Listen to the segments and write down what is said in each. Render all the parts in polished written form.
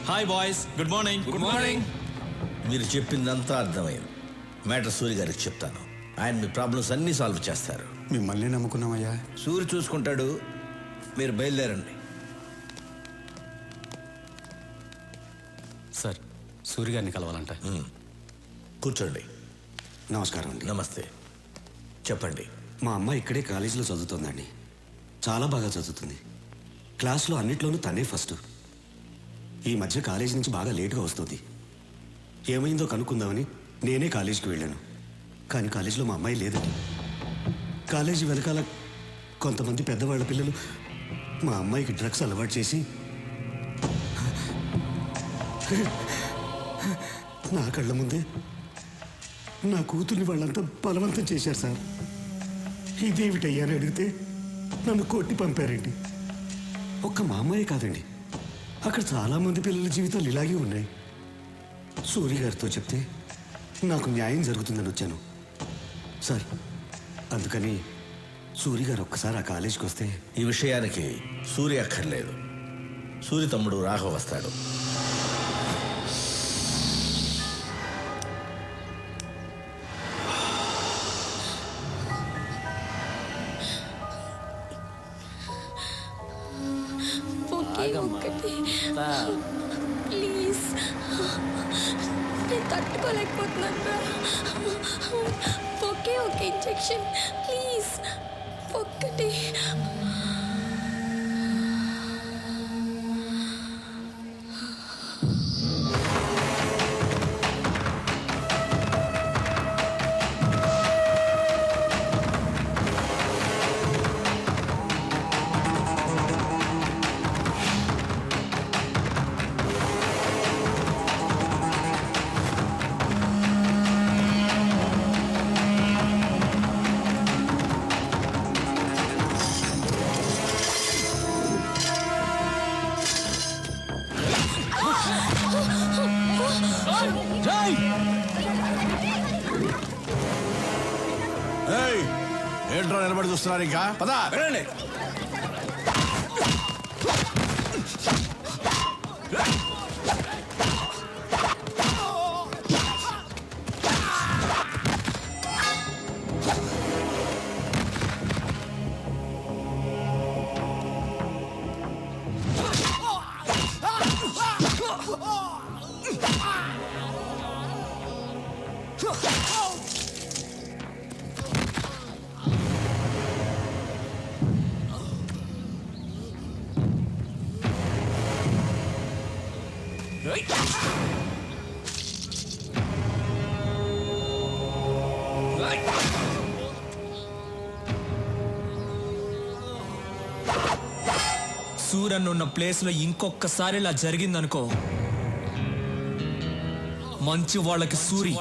Hi boys, good morning. Good morning. మీరు చెప్పిందంతా అర్థమైంది. మ్యాటర్ సూర్య గారికి చెప్తాను. ఆయన మీ ప్రాబ్లమ్స్ అన్నీ సాల్వ్ చేస్తారు. మిమ్మల్ని నమ్ముకున్నామయ్యా. సూర్య చూసుకుంటాడు, మీరు బయలుదేరండి. సార్, సూర్య గారిని కలవాలంట. కూర్చోండి. నమస్కారం అండి. నమస్తే, చెప్పండి. మా అమ్మ ఇక్కడే కాలేజీలో చదువుతుందండి. చాలా బాగా చదువుతుంది. క్లాస్లో అన్నిట్లోనూ తనే ఫస్ట్. ఈ మధ్య కాలేజీ నుంచి బాగా లేటుగా వస్తుంది. ఏమైందో కనుక్కుందామని నేనే కాలేజీకి వెళ్ళాను. కానీ కాలేజీలో మా అమ్మాయి లేదండి. కాలేజీ వెనకాల కొంతమంది పెద్దవాళ్ళ పిల్లలు మా అమ్మాయికి డ్రగ్స్ అలవాటు చేసి నా కళ్ళ ముందే నా కూతుర్ని వాళ్ళంతా బలవంతం చేశారు సార్. ఇదేమిటయ్యా అని అడిగితే నన్ను కొట్టి పంపారండి. ఒక్క మా అమ్మాయి కాదండి, అక్కడ చాలామంది పిల్లల జీవితాలు ఇలాగే ఉన్నాయి. సూర్య గారితో చెప్తే నాకు న్యాయం జరుగుతుందని వచ్చాను సార్. అందుకని సూర్య గారు ఒక్కసారి ఆ కాలేజీకి వస్తే. ఈ విషయానికి సూర్య అక్కర్లేదు. సూర్య తమ్ముడు రాఘవ వస్తాడు. ప్లీజ్, నేను తట్టుకోలేకపోతున్నాను. ఒకే ఒక ఇంజెక్షన్ ప్లీజ్, ఒక్కటి. ఏంట్రా నిలబడి చూస్తున్నారు? ఇంకా పదా వెళ్ళండి. సూరన్ ఉన్న ప్లేస్ లో ఇంకొకసారి ఇలా జరిగిందనుకో, మంచి వాళ్ళకి సూరి,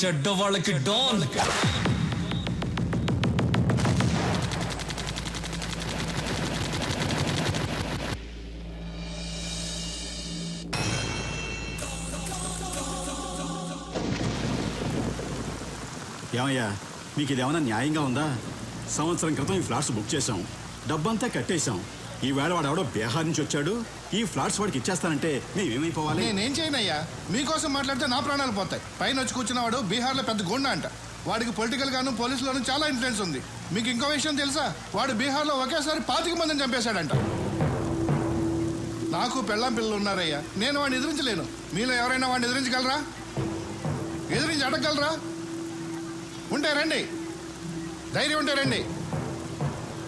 చెడ్డ వాళ్ళకి డాన్. ఏమయ్యా, మీకు ఇదేమన్నా న్యాయంగా ఉందా? సంవత్సరం క్రితం ఈ ఫ్లాట్స్ బుక్ చేశాం, డబ్బంతా కట్టేశాం. ఈవేళ వాడు ఎవడో బీహార్ నుంచి వచ్చాడు, ఈ ఫ్లాట్స్ వాడికి ఇచ్చేస్తానంటే మేమేమైపోవాలి? నేనేం చేయనయ్యా, మీకోసం మాట్లాడితే నా ప్రాణాలు పోతాయి. పైన వచ్చి కూర్చున్నవాడు బీహార్లో పెద్ద గుండా అంట. వాడికి పొలిటికల్ గాను పోలీసులోనూ చాలా ఇన్ఫ్లుయెన్స్ ఉంది. మీకు ఇంకో విషయం తెలుసా? వాడు బీహార్లో ఒకేసారి 25 మందిని చంపేశాడంట. నాకు పెళ్ళాం పిల్లలు ఉన్నారయ్యా, నేను వాడిని ఎదిరించలేను. మీలో ఎవరైనా వాడిని ఎదిరించగలరా? ఎదిరించి అడగగలరా? ఉంటే రండి, ధైర్యం ఉంటే రండి.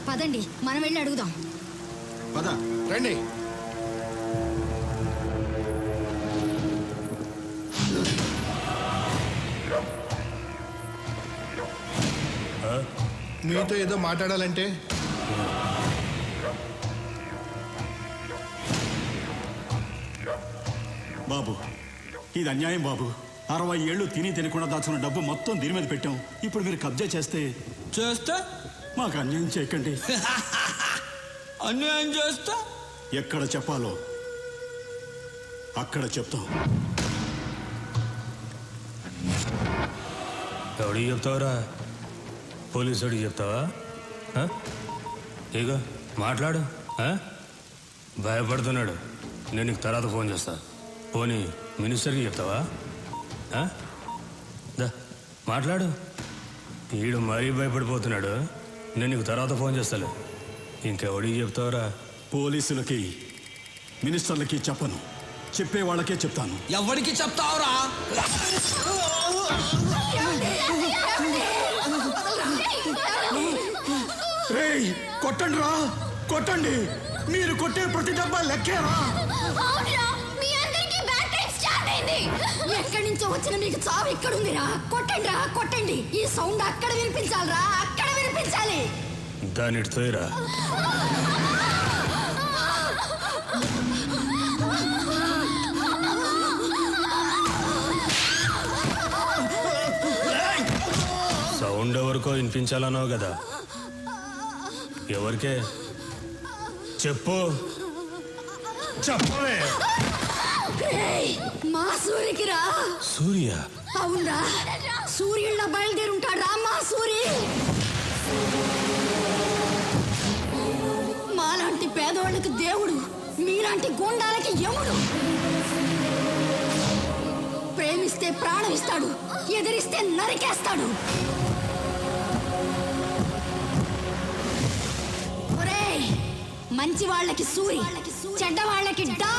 పదండి, మనం వెళ్ళి అడుగుదాం. పద రండి. మీతో ఏదో మాట్లాడాలంటే. బాబు, ఇది అన్యాయం బాబు. 60 ఏళ్ళు తిని తినకుండా దాచుకున్న డబ్బు మొత్తం దీని మీద పెట్టాం. ఇప్పుడు మీరు కబ్జా చేస్తే మాకు అన్యాయం చేయకండి. అన్యాయం చేస్తా ఎక్కడ చెప్పాలో అక్కడ చెప్తాం. ఎవడికి చెప్తావురా? పోలీసు వాడికి చెప్తావా? ఇక మాట్లాడు. భయపడుతున్నాడు. నేను నీకు తర్వాత ఫోన్ చేస్తా. పోనీ మినిస్టర్కి చెప్తావా? దా మాట్లాడు. ఈడు మరీ భయపడిపోతున్నాడు. నేను నీకు తర్వాత ఫోన్ చేస్తాను. ఇంకెవడికి చెప్తావురా? పోలీసులకి, మినిస్టర్లకి చెప్పను. చెప్పే వాళ్ళకే చెప్తాను. ఎవరికి చెప్తావురా? రేయ్, కొట్టండి రా, కొట్టండి. మీరు కొట్టే ప్రతి డబ్బా లెక్కేరా. ఎక్కడి నుంచో వచ్చిన మీకు చావు ఇక్కడుందిరా. కొట్టండి రా, కొట్టండి. ఈ సౌండ్ అక్కడ వినిపించాలిరా, అక్కడ వినిపించాలి. దాని తోయరా. సౌండ్ ఎవరికో వినిపించాలన్నావు కదా, ఎవరికే? చెప్పు, చెప్పవే. మా సూర్యకి రా. సూర్య? అవునరా, సూర్యుళ్ళ బయలుదేరుంటాడు రా మా సూరి. మాలాంటి పేదవాళ్ళకి దేవుడు, మీలాంటి గుండాలకి యముడు. ప్రేమిస్తే ప్రాణం ఇస్తాడు, ఎదిరిస్తే నరికేస్తాడు. ఒరేయ్, మంచి వాళ్ళకి సూరి, చెడ్డ వాళ్ళకి డా.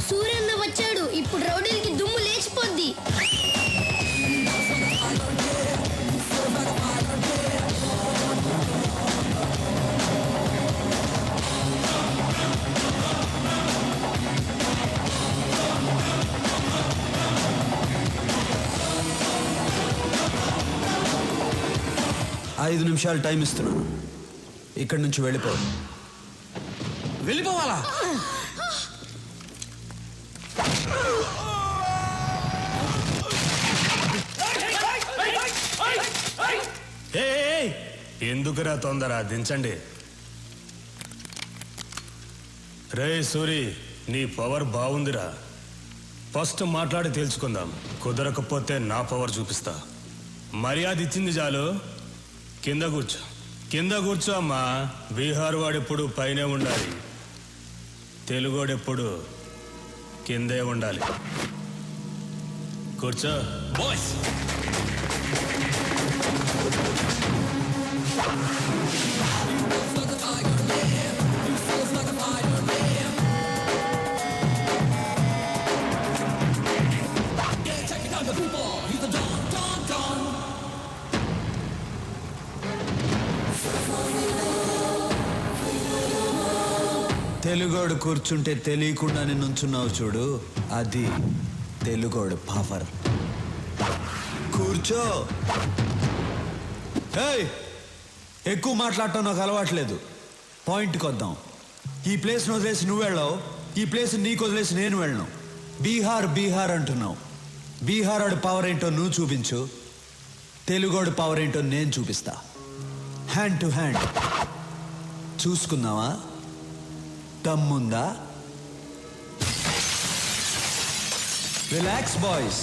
సూర్యన్న వచ్చాడు. ఇప్పుడు రౌడీలకి దుమ్ము లేచిపోద్ది. ఐదు నిమిషాలు టైం ఇస్తున్నాను. ఇక్కడి నుంచి వెళ్ళిపో. వెళ్ళిపోవాలా? ఎందుకురా తొందర? దించండి. రే సూరి, నీ పవర్ బాగుందిరా. ఫస్ట్ మాట్లాడి తెలుసుకుందాం. కుదరకపోతే నా పవర్ చూపిస్తా. మర్యాద ఇచ్చింది చాలు. కింద కూర్చో, కింద కూర్చో అమ్మా. బీహార్ వాడెప్పుడు పైనే ఉండాలి, తెలుగోడెప్పుడు కిందే ఉండాలి. కూర్చో. బాయ్స్, తెలుగోడు కూర్చుంటే తెలియకుండానే నుంచున్నావు చూడు, అది తెలుగోడు పవర్. కూర్చో. ఏయ్, ఎక్కువ మాట్లాడటం నాకు అలవాట్లేదు. పాయింట్కి వద్దాం. ఈ ప్లేస్ను వదిలేసి నువ్వు వెళ్ళావు, ఈ ప్లేస్ నీకు వదిలేసి నేను వెళ్ళను. బీహార్ బీహార్ అంటున్నావు. బీహార్ వాడి పవర్ ఏంటో నువ్వు చూపించు, తెలుగోడు పవర్ ఏంటో నేను చూపిస్తా. హ్యాండ్ టు హ్యాండ్ చూసుకుందామా? దమ్ముందా? Relax boys.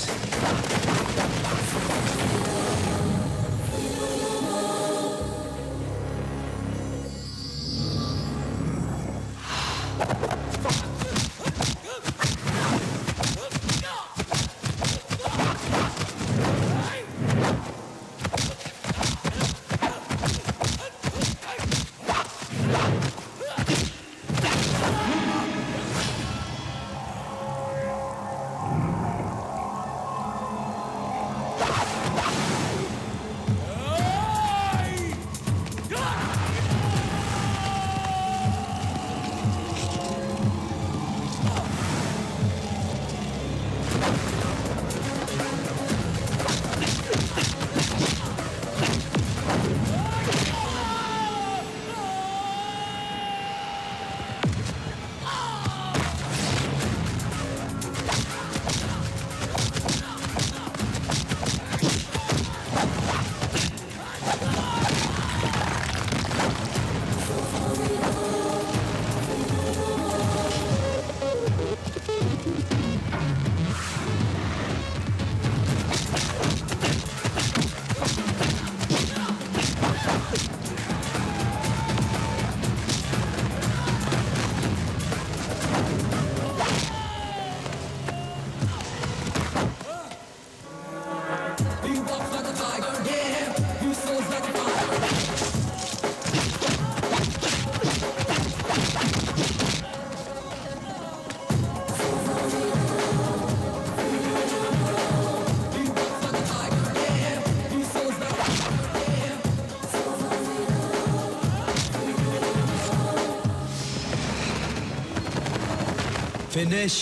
ఫినిష్.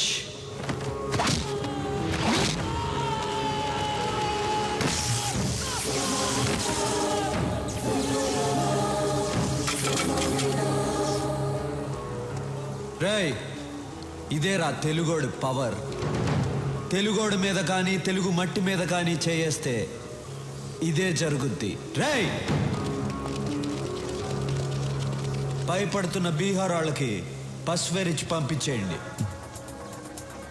రేయ్, ఇదేరా తెలుగోడు పవర్. తెలుగోడు మీద కానీ తెలుగు మట్టి మీద కానీ చేయేస్తే ఇదే జరుగుద్ది. రేయ్, భయపడుతున్న బీహార్ వాళ్ళకి పసువేరిచ్చి పంపించేయండి.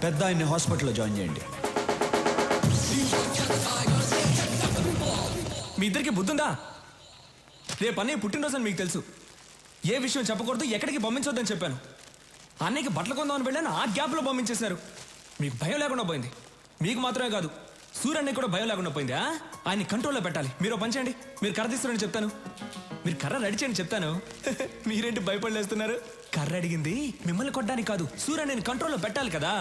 పెద్ద ఆయన్ని హాస్పిటల్లో జాయిన్ చేయండి. మీ ఇద్దరికి బుద్ధుందా? రేపు అన్నయ్య పుట్టినరోజు అని మీకు తెలుసు. ఏ విషయం చెప్పకూడదు, ఎక్కడికి పంపించొద్దని చెప్పాను. అన్నయ్యకి బట్టలు కొందామని వెళ్ళాను, ఆ గ్యాప్లో పంపించేశారు. మీకు భయం లేకుండా పోయింది. మీకు మాత్రమే కాదు, సూర్యన్నయ్య కూడా భయం లేకుండా పోయింది. ఆయన్ని కంట్రోల్లో పెట్టాలి. మీరు పని చేయండి, మీరు కర్ర తీస్తున్నారని చెప్తాను. మీరు కర్ర రెడీ చేయండి చెప్తాను. మీరేంటి భయపడలేస్తున్నారు? కర్ర అడిగింది మిమ్మల్ని కొట్టడానికి కాదు, సూర్యన్నయ్యని కంట్రోల్లో పెట్టాలి కదా.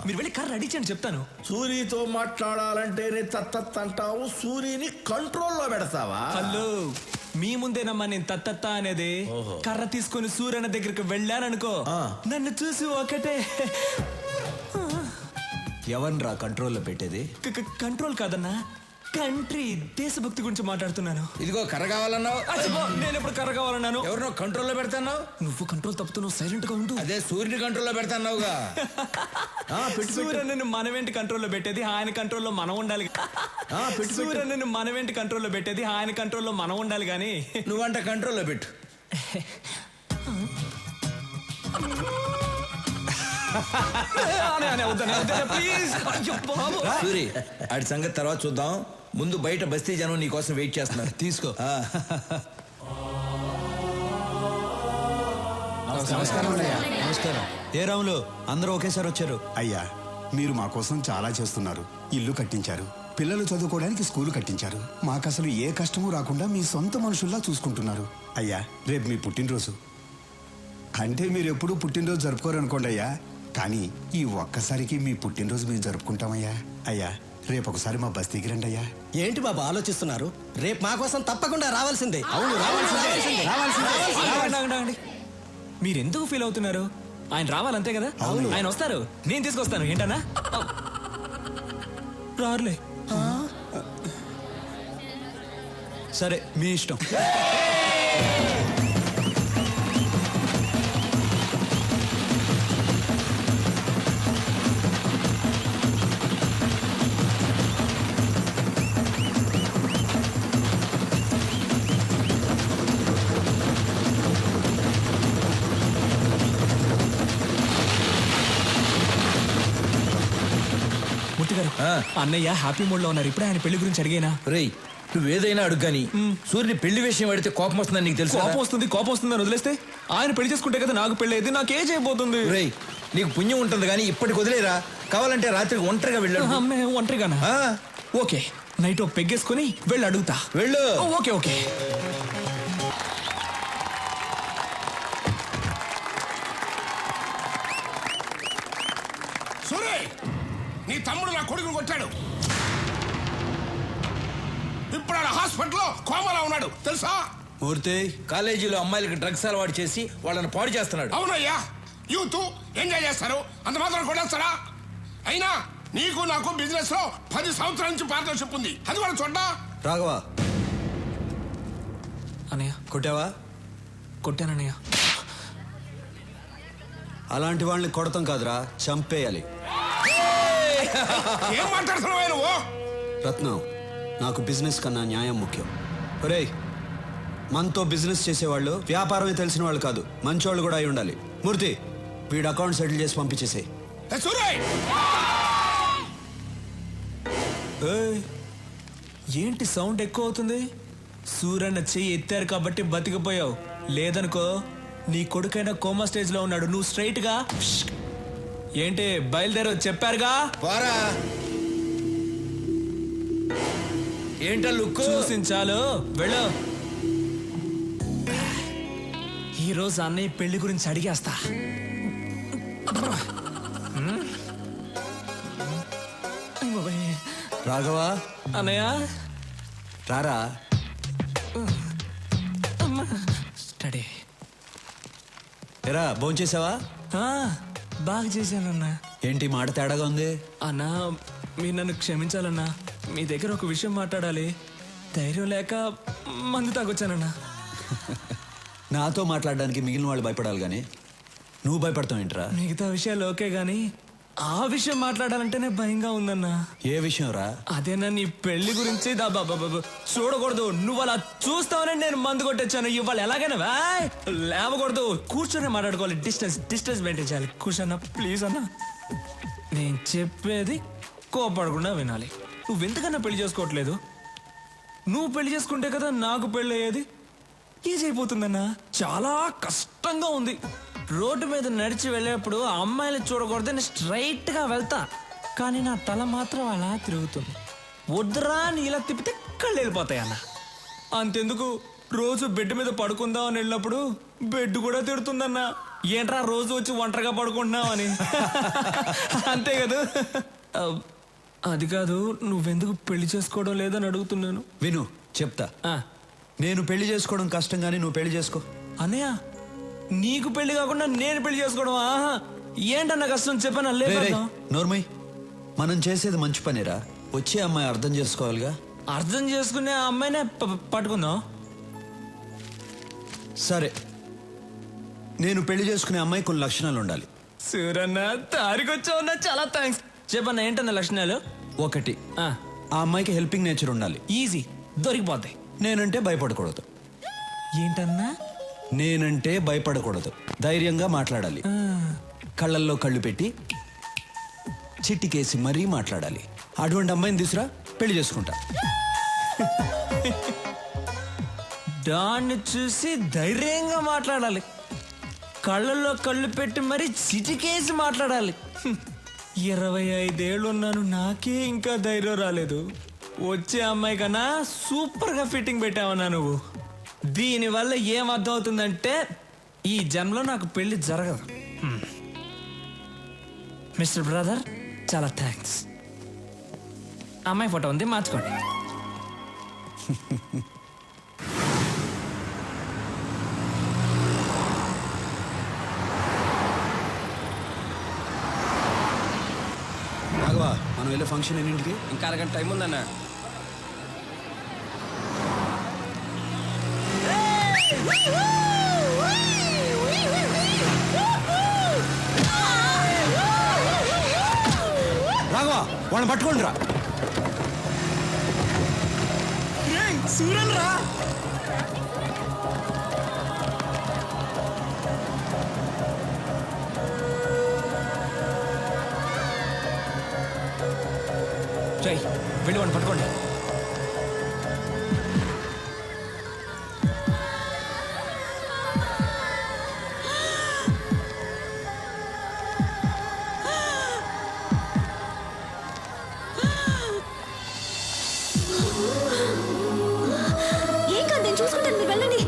మీరు వెళ్ళి కర్ర రెడీ చేయండి చెప్తాను. సూరితో మాట్లాడాలంటేనే తత్తత్ అంటావు, సూరిని కంట్రోల్లో పెడతావా? హలో, మీ ముందేనమ్మా నేను తత్తత్త అనేది. కర్ర తీసుకొని సూర్యన్న దగ్గరికి వెళ్ళాననుకో, నన్ను చూసి ఒకటే. ఎవరిరా కంట్రోల్లో పెట్టేది? కంట్రోల్ కాదన్నా, కంట్రీ దేశభక్తి గురించి మాట్లాడుతున్నాను. ఇదిగో కర్ర కావాలన్నావు. నేను ఎప్పుడు కర్ర కావాలన్నాను? ఎవరినో కంట్రోల్లో పెడతాన్నావు. నువ్వు కంట్రోల్ తప్పుతున్నావు, సైలెంట్ గా ఉండు. అదే సూర్యుని కంట్రోల్లో పెడతాన్నావుగా. సూర్యన్నను మనమేంటి కంట్రోల్లో పెట్టేది, ఆయన కంట్రోల్లో మనం ఉండాలి. సూర్యన్నను మనమేంటి కంట్రోల్లో పెట్టేది, ఆయన కంట్రోల్లో మనం ఉండాలి. కానీ నువ్వంట కంట్రోల్లో పెట్టు. సూరి, ఆడి సంగతి తర్వాత చూద్దాం. ముందు బయట బస్తీ జనం నీ కోసం వెయిట్ చేస్తున్నారు. తీసుకో. నమస్కారం. ఏ రాములు, అందరూ ఒకేసారి వచ్చారు. అయ్యా, మీరు మా కోసం చాలా చేస్తున్నారు. ఇల్లు కట్టించారు, పిల్లలు చదువుకోవడానికి స్కూలు కట్టించారు. మాకు అసలు ఏ కష్టమూ రాకుండా మీ సొంత మనుషుల్లా చూసుకుంటున్నారు. అయ్యా, రేపు మీ పుట్టినరోజు. అంటే మీరు ఎప్పుడూ పుట్టినరోజు జరుపుకోరనుకోండి అయ్యా, కానీ ఈ ఒక్కసారికి మీ పుట్టినరోజు మేము జరుపుకుంటామయ్యా. అయ్యా, రేపు ఒకసారి మా బస్తీకి రండి అయ్యా. ఏంటి బాబా ఆలోచిస్తున్నారు? రేపు మా కోసం తప్పకుండా రావాల్సిందే. అవును, రావాల్సిందే. మీరెందుకు ఫీల్ అవుతున్నారు? ఆయన రావాలంతే కదా. ఆయన వస్తారు, నేను తీసుకొస్తాను. ఏంటన్నా రారులే. సరే, మీ ఇష్టం. అన్నయ్య హ్యాపీ మూడ్ లో ఉన్నారు. ఇప్పుడే ఆయన పెళ్లి గురించి అడిగేనా? రేయ్, నువ్వేదైనా అడుగు కానీ సూర్యుని పెళ్లి విషయం అడిగితే కోపం వస్తుందని నీకు తెలుసు. కోపం వస్తుందని వదిలేస్తే ఆయన పెళ్లి చేసుకుంటే కదా నాకు పెళ్లి అయితే నాకేం చేయబోతుంది? రేయ్, నీకు పుణ్యం ఉంటుంది కానీ ఇప్పటికి వదిలేరా. కావాలంటే రాత్రికి ఒంటరిగా వెళ్ళాడు. ఒంటరిగానా? ఓకే, నైట్ పెగ్గేసుకుని వెళ్ళి అడుగుతా. వెళ్ళు. Okay okay. సూరే, నీ తమ్ముడు నా కొడుకుని కొట్టాడు. ఇప్పుడు ఆయన హాస్పిటల్లో కోమాలో ఉన్నాడు తెలుసా? మూర్తి, కాలేజీలో అమ్మాయిలకి డ్రగ్స్ అలవాటు చేసి వాళ్ళని పాడు చేస్తున్నాడు. అవునయ్యా, యూత్ ఎంజాయ్ చేస్తారు, అంత మాత్రం కొట్టేస్తారా? అయినా నీకు నాకు బిజినెస్ లో 10 సంవత్సరాల నుంచి పార్ట్నర్షిప్ ఉంది. అది కూడా చూడ్డా. రాఘవా, అన్నయ్య కొట్టావా? కొట్టానన్నయ్య. అలాంటి వాళ్ళని కొడతాం కాదురా, చంపేయాలి. ఏం మాట్లాడుతున్నావా నువ్వు? రత్నం, నాకు బిజినెస్ కన్నా న్యాయం ముఖ్యం. ఒరేయ్, మనతో బిజినెస్ చేసేవాళ్ళు వ్యాపారమే తెలిసిన వాళ్ళు కాదు, మంచోళ్ళు కూడా అయి ఉండాలి. మూర్తి, వీడు అకౌంట్ సెటిల్ చేసి పంపించేసే. ఏంటి సౌండ్ ఎక్కువ అవుతుంది? సూరన్న చెయ్యి ఎత్తారు కాబట్టి బతికిపోయావు. లేదనుకో నీ కొడుకైనా కోమా స్టేజ్ లో ఉన్నాడు. నువ్వు స్ట్రైట్ గా ఏంటి బయలుదేరో చెప్పారుగా. ఏంటో లుక్ చూసించాలు, వెళ్ళు. ఈరోజు అన్నయ్య పెళ్లి గురించి అడిగేస్తా. రాఘవా, అన్నయ్య రారా. స్టడీ. ఎరా, భోంచేసావా? బాగా చేశానన్నా. ఏంటి మాట తేడాగా ఉంది? అన్నా మీరు నన్ను క్షమించాలన్నా. మీ దగ్గర ఒక విషయం మాట్లాడాలి. ధైర్యం లేక మందు తాగొచ్చానన్నా. నాతో మాట్లాడడానికి మిగిలిన వాళ్ళు భయపడాలి కానీ నువ్వు భయపడతావు ఏంట్రా? మిగతా విషయాలు ఓకే గానీ ఆ విషయం మాట్లాడాలంటేనే భయంగా ఉందన్నా. ఏ విషయం రా? అదేనా నీ పెళ్లి గురించి చూడకూడదు. నువ్వు అలా చూస్తావని నేను మందు కొట్టొచ్చాను. ఇవాళ ఎలాగైనా లేవకూడదు. కూర్చొని మాట్లాడుకోవాలి. డిస్టెన్స్ మెయింటైన్ చేయాలి. కూర్చోన్నా ప్లీజ్ అన్నా. నేను చెప్పేది కోపడకుండా వినాలి. నువ్వెందుకన్నా పెళ్లి చేసుకోవట్లేదు? నువ్వు పెళ్లి చేసుకుంటే కదా నాకు పెళ్లి అయ్యేది. ఈజీ అయిపోతుందన్నా. చాలా కష్టంగా ఉంది. రోడ్డు మీద నడిచి వెళ్ళేప్పుడు అమ్మాయిలు చూడకూడదని స్ట్రైట్ గా వెళ్తా, కానీ నా తల మాత్రం అలా తిరుగుతుంది. వద్దురా అని ఇలా తిప్పితే కళ్ళు వెళ్ళిపోతాయి అన్న. అంతెందుకు, రోజు బెడ్ మీద పడుకుందాం అని వెళ్ళినప్పుడు బెడ్ కూడా తిడుతుందన్నా. ఏంట్రా రోజు వచ్చి ఒంటరిగా పడుకుంటున్నావు అని. అంతే కదా. అది కాదు, నువ్వెందుకు పెళ్లి చేసుకోవడం లేదని అడుగుతున్నాను. విను చెప్తా. నేను పెళ్లి చేసుకోవడం కష్టం కానీ నువ్వు పెళ్లి చేసుకో. అన్నయ్య నీకు పెళ్లి కాకుండా నేను పెళ్లి చేసుకోవడం ఆహా ఏంటన్న కష్టం చెప్పాను. నోర్మయ్, మనం చేసేది మంచి పనిరా. వచ్చే అమ్మాయి అర్థం చేసుకోవాలిగా. అర్థం చేసుకునే అమ్మాయినే పట్టుకుందాం. సరే, నేను పెళ్లి చేసుకునే అమ్మాయి కొన్ని లక్షణాలు ఉండాలి. సూరన్న తారికొచ్చావున్నా, చాలా థ్యాంక్స్. చెప్పన్న ఏంటన్న లక్షణాలు? ఒకటి, ఆ అమ్మాయికి హెల్పింగ్ నేచర్ ఉండాలి. ఈజీ, దొరికిపోతాయి. నేనంటే భయపడకూడదు. ఏంటన్నా? నేనంటే భయపడకూడదు. ధైర్యంగా మాట్లాడాలి. కళ్ళల్లో కళ్ళు పెట్టి చిట్టికేసి మరీ మాట్లాడాలి. అటువంటి అమ్మాయిని తీసురా, పెళ్లి చేసుకుంటా. దాన్ని చూసి ధైర్యంగా మాట్లాడాలి. కళ్ళల్లో కళ్ళు పెట్టి మరీ చిటికేసి మాట్లాడాలి. 25 ఏళ్ళున్నాను, నాకే ఇంకా ధైర్యం రాలేదు. వచ్చే అమ్మాయి కన్నా సూపర్ గా ఫిట్టింగ్ పెట్టావన్నా నువ్వు. దీనివల్ల ఏం అర్థం అవుతుందంటే ఈ జన్మలో నాకు పెళ్లి జరగదు. మిస్టర్ బ్రదర్, చాలా థ్యాంక్స్. అమ్మాయి ఫోటో ఉంది, మార్చుకోండి. రాఘవా, మనం వెళ్ళే ఫంక్షన్ ఎన్నింటికి? ఇంకా అరగంట టైం ఉందన్నా. రాఘవా, వాళ్ళని పట్టుకోండి రా. సూరన్ రా. వెళ్ళి వాడిని పట్టుకోండి. ఏం కాదు, నేను చూసుకుంటాను, మీరు వెళ్ళండి.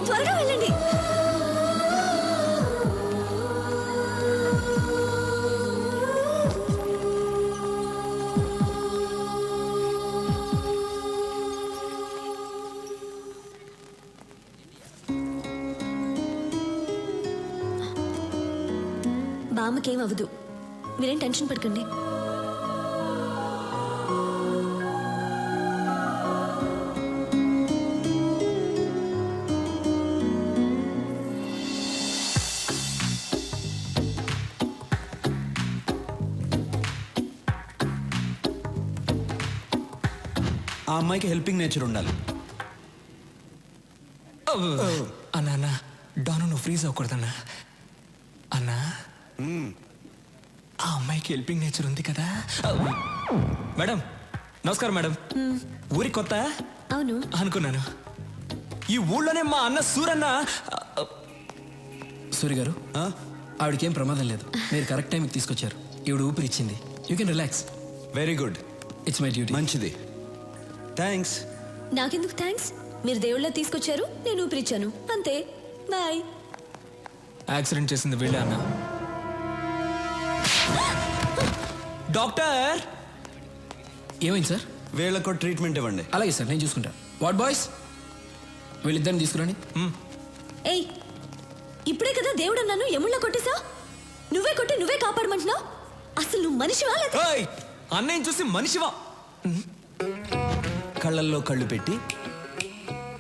త్వరగా వెళ్ళండి. బామ్మకేం అవ్వదు, మీరేం టెన్షన్ పడకండి. ఆ అమ్మాయికి హెల్పింగ్ నేచర్ ఉండాలి. అన్నా డాను నువ్వు ఫ్రీజ్ అవ్వకూడదన్నా. అన్నా ఆ అమ్మాయికి హెల్పింగ్ నేచర్ ఉంది కదా. మేడం నమస్కారం. మేడం ఊరి కొత్త? అవును అనుకున్నాను. ఈ ఊళ్ళోనే మా అన్న సూరన్న. సూరి గారు, ఆవిడకేం ప్రమాదం లేదు. మీరు కరెక్ట్ టైంకి తీసుకొచ్చారు. ఈవిడ ఊపిరి ఇచ్చింది. You can relax. Very good. It's my duty. మంచిది, థ్యాంక్స్. నాకెందుకు థ్యాంక్స్? మీరు దేవుళ్ళ తీసుకొచ్చారు, నేను ఊపిరిచ్చాను, అంతే. బాయ్. యాక్సిడెంట్ చేసింది వీళ్ళే అన్న. డాక్టర్ ఏమైంది సార్? వీళ్ళకు ట్రీట్మెంట్ ఇవ్వండి. అలాగే సార్, నేను చూసుకుంటా. వాట్ బాయ్స్, వీళ్ళిద్దరిని తీసుకురండి. ఏయ్, ఇప్పుడే కదా దేవుడు నన్ను ఎముళ్ళ కొట్టేశావు. నువ్వే కొట్టి నువ్వే కాపాడమంటున్నావు. అసలు నువ్వు మనిషివా లేదా? ఏయ్, అన్నయ్యని చూసి మనిషివా? కళ్ళల్లో కళ్ళు పెట్టి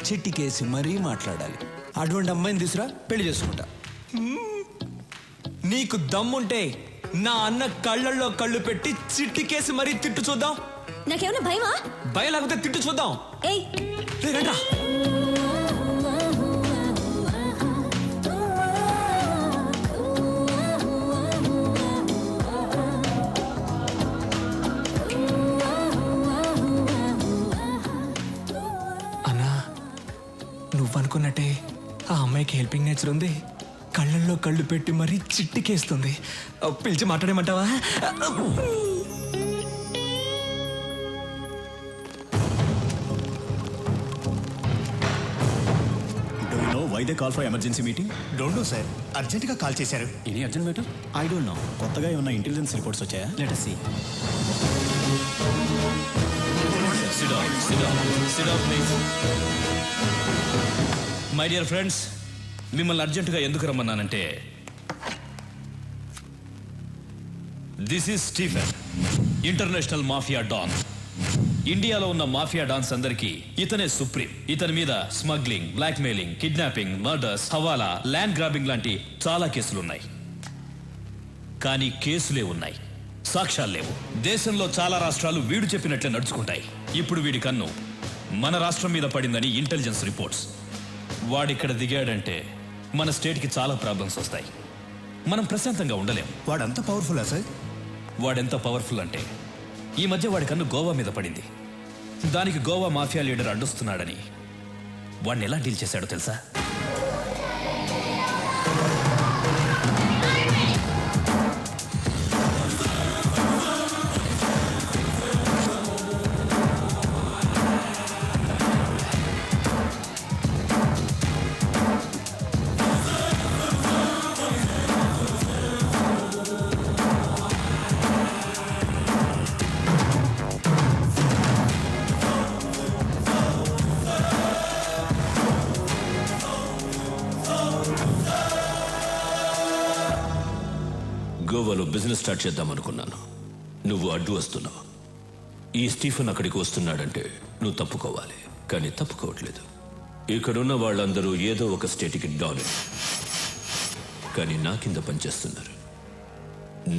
చిట్టికేసి మరీ మాట్లాడాలి. అటువంటి అమ్మాయిని తీసురా, పెళ్లి చేసుకుంటా. నీకు దమ్ముంటే నా అన్న కళ్ళల్లో కళ్ళు పెట్టి చిట్టికేసి మరీ తిట్టు చూద్దాం. నాకేమైనా భయమా? భయం లేకపోతే తిట్టు చూద్దాం. ఏయ్, రండ్రా. అన్నా, నువ్వనుకున్నట్టే ఆ అమ్మాయికి హెల్పింగ్ నేచర్ ఉంది. కళ్ళల్లో కళ్ళు పెట్టి మరీ చిట్టికేస్తుంది. పిలిచి మాట్లాడేమంటావా? Why they call for emergency meeting? Don't know sir, అర్జెంటుగా కాల్ చేశారు. Any urgent matter? I don't know. కొత్తగా ఏమన్నా ఇంటెలిజెన్స్ రిపోర్ట్స్ వచ్చాయా? Let us see. My dear friends, మిమ్మల్ని అర్జెంటుగా ఎందుకు రమ్మన్నానంటే, this is Stephen, international mafia don. ఇండియాలో ఉన్న మాఫియా డాన్స్ అందరికీ ఇతనే సుప్రీం. ఇతని మీద smuggling, blackmailing, kidnapping, murders, hawala, land grabbing లాంటి చాలా కేసులున్నాయి. కానీ కేసులే ఉన్నాయి, సాక్ష్యాలు లేవు. దేశంలో చాలా రాష్ట్రాలు వీడు చెప్పినట్లే నడుచుకుంటాయి. ఇప్పుడు వీడి కన్ను మన రాష్ట్రం మీద పడిందని ఇంటెలిజెన్స్ రిపోర్ట్స్. వాడిక్కడ దిగాడంటే మన స్టేట్కి చాలా ప్రాబ్లమ్స్ వస్తాయి. మనం ప్రశాంతంగా ఉండలేం. వాడంత పవర్ఫుల్లా సార్? వాడెంత పవర్ఫుల్ అంటే, ఈ మధ్య వాడి కన్ను గోవా మీద పడింది. దానికి గోవా మాఫియా లీడర్ అడ్డొస్తున్నాడని వాడిని ఎలా డీల్ చేశాడో తెలుసా? గోవాలో బిజినెస్ స్టార్ట్ చేద్దాం అనుకున్నాను. నువ్వు అడ్డు వస్తున్నావు. ఈ స్టీఫెన్ అక్కడికి వస్తున్నాడంటే నువ్వు తప్పుకోవాలి. కానీ తప్పుకోవట్లేదు. ఇక్కడున్న వాళ్ళందరూ ఏదో ఒక స్టేట్కి డాన్, కానీ నా కింద పనిచేస్తున్నారు.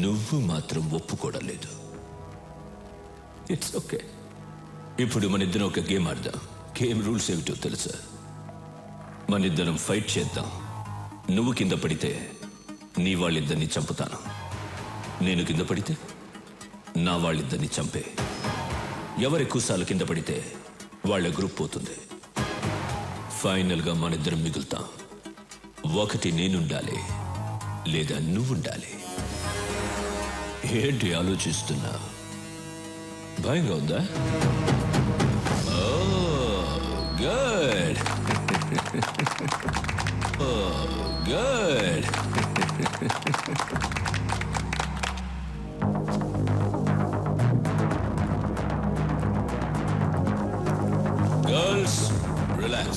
నువ్వు మాత్రం ఒప్పుకోవడం లేదు. It's okay. ఇప్పుడు మన ఇద్దరం ఒక గేమ్ ఆడదాం. గేమ్ రూల్స్ ఏమిటో తెలుసా? మన ఇద్దరం ఫైట్ చేద్దాం. నువ్వు కింద పడితే నీ వాళ్ళిద్దరిని చంపుతాను. నేను కింద పడితే నా వాళ్ళిద్దరిని చంపే. ఎవరెక్కువసార్లు కింద పడితే వాళ్ళ గ్రూప్ పోతుంది. ఫైనల్గా మన ఇద్దరం మిగులుతాం. ఒకటి నేనుండాలి, లేదా నువ్వుండాలి. ఏంటి ఆలోచిస్తున్నా? భయంగా ఉందా? Good good. Girls, relax.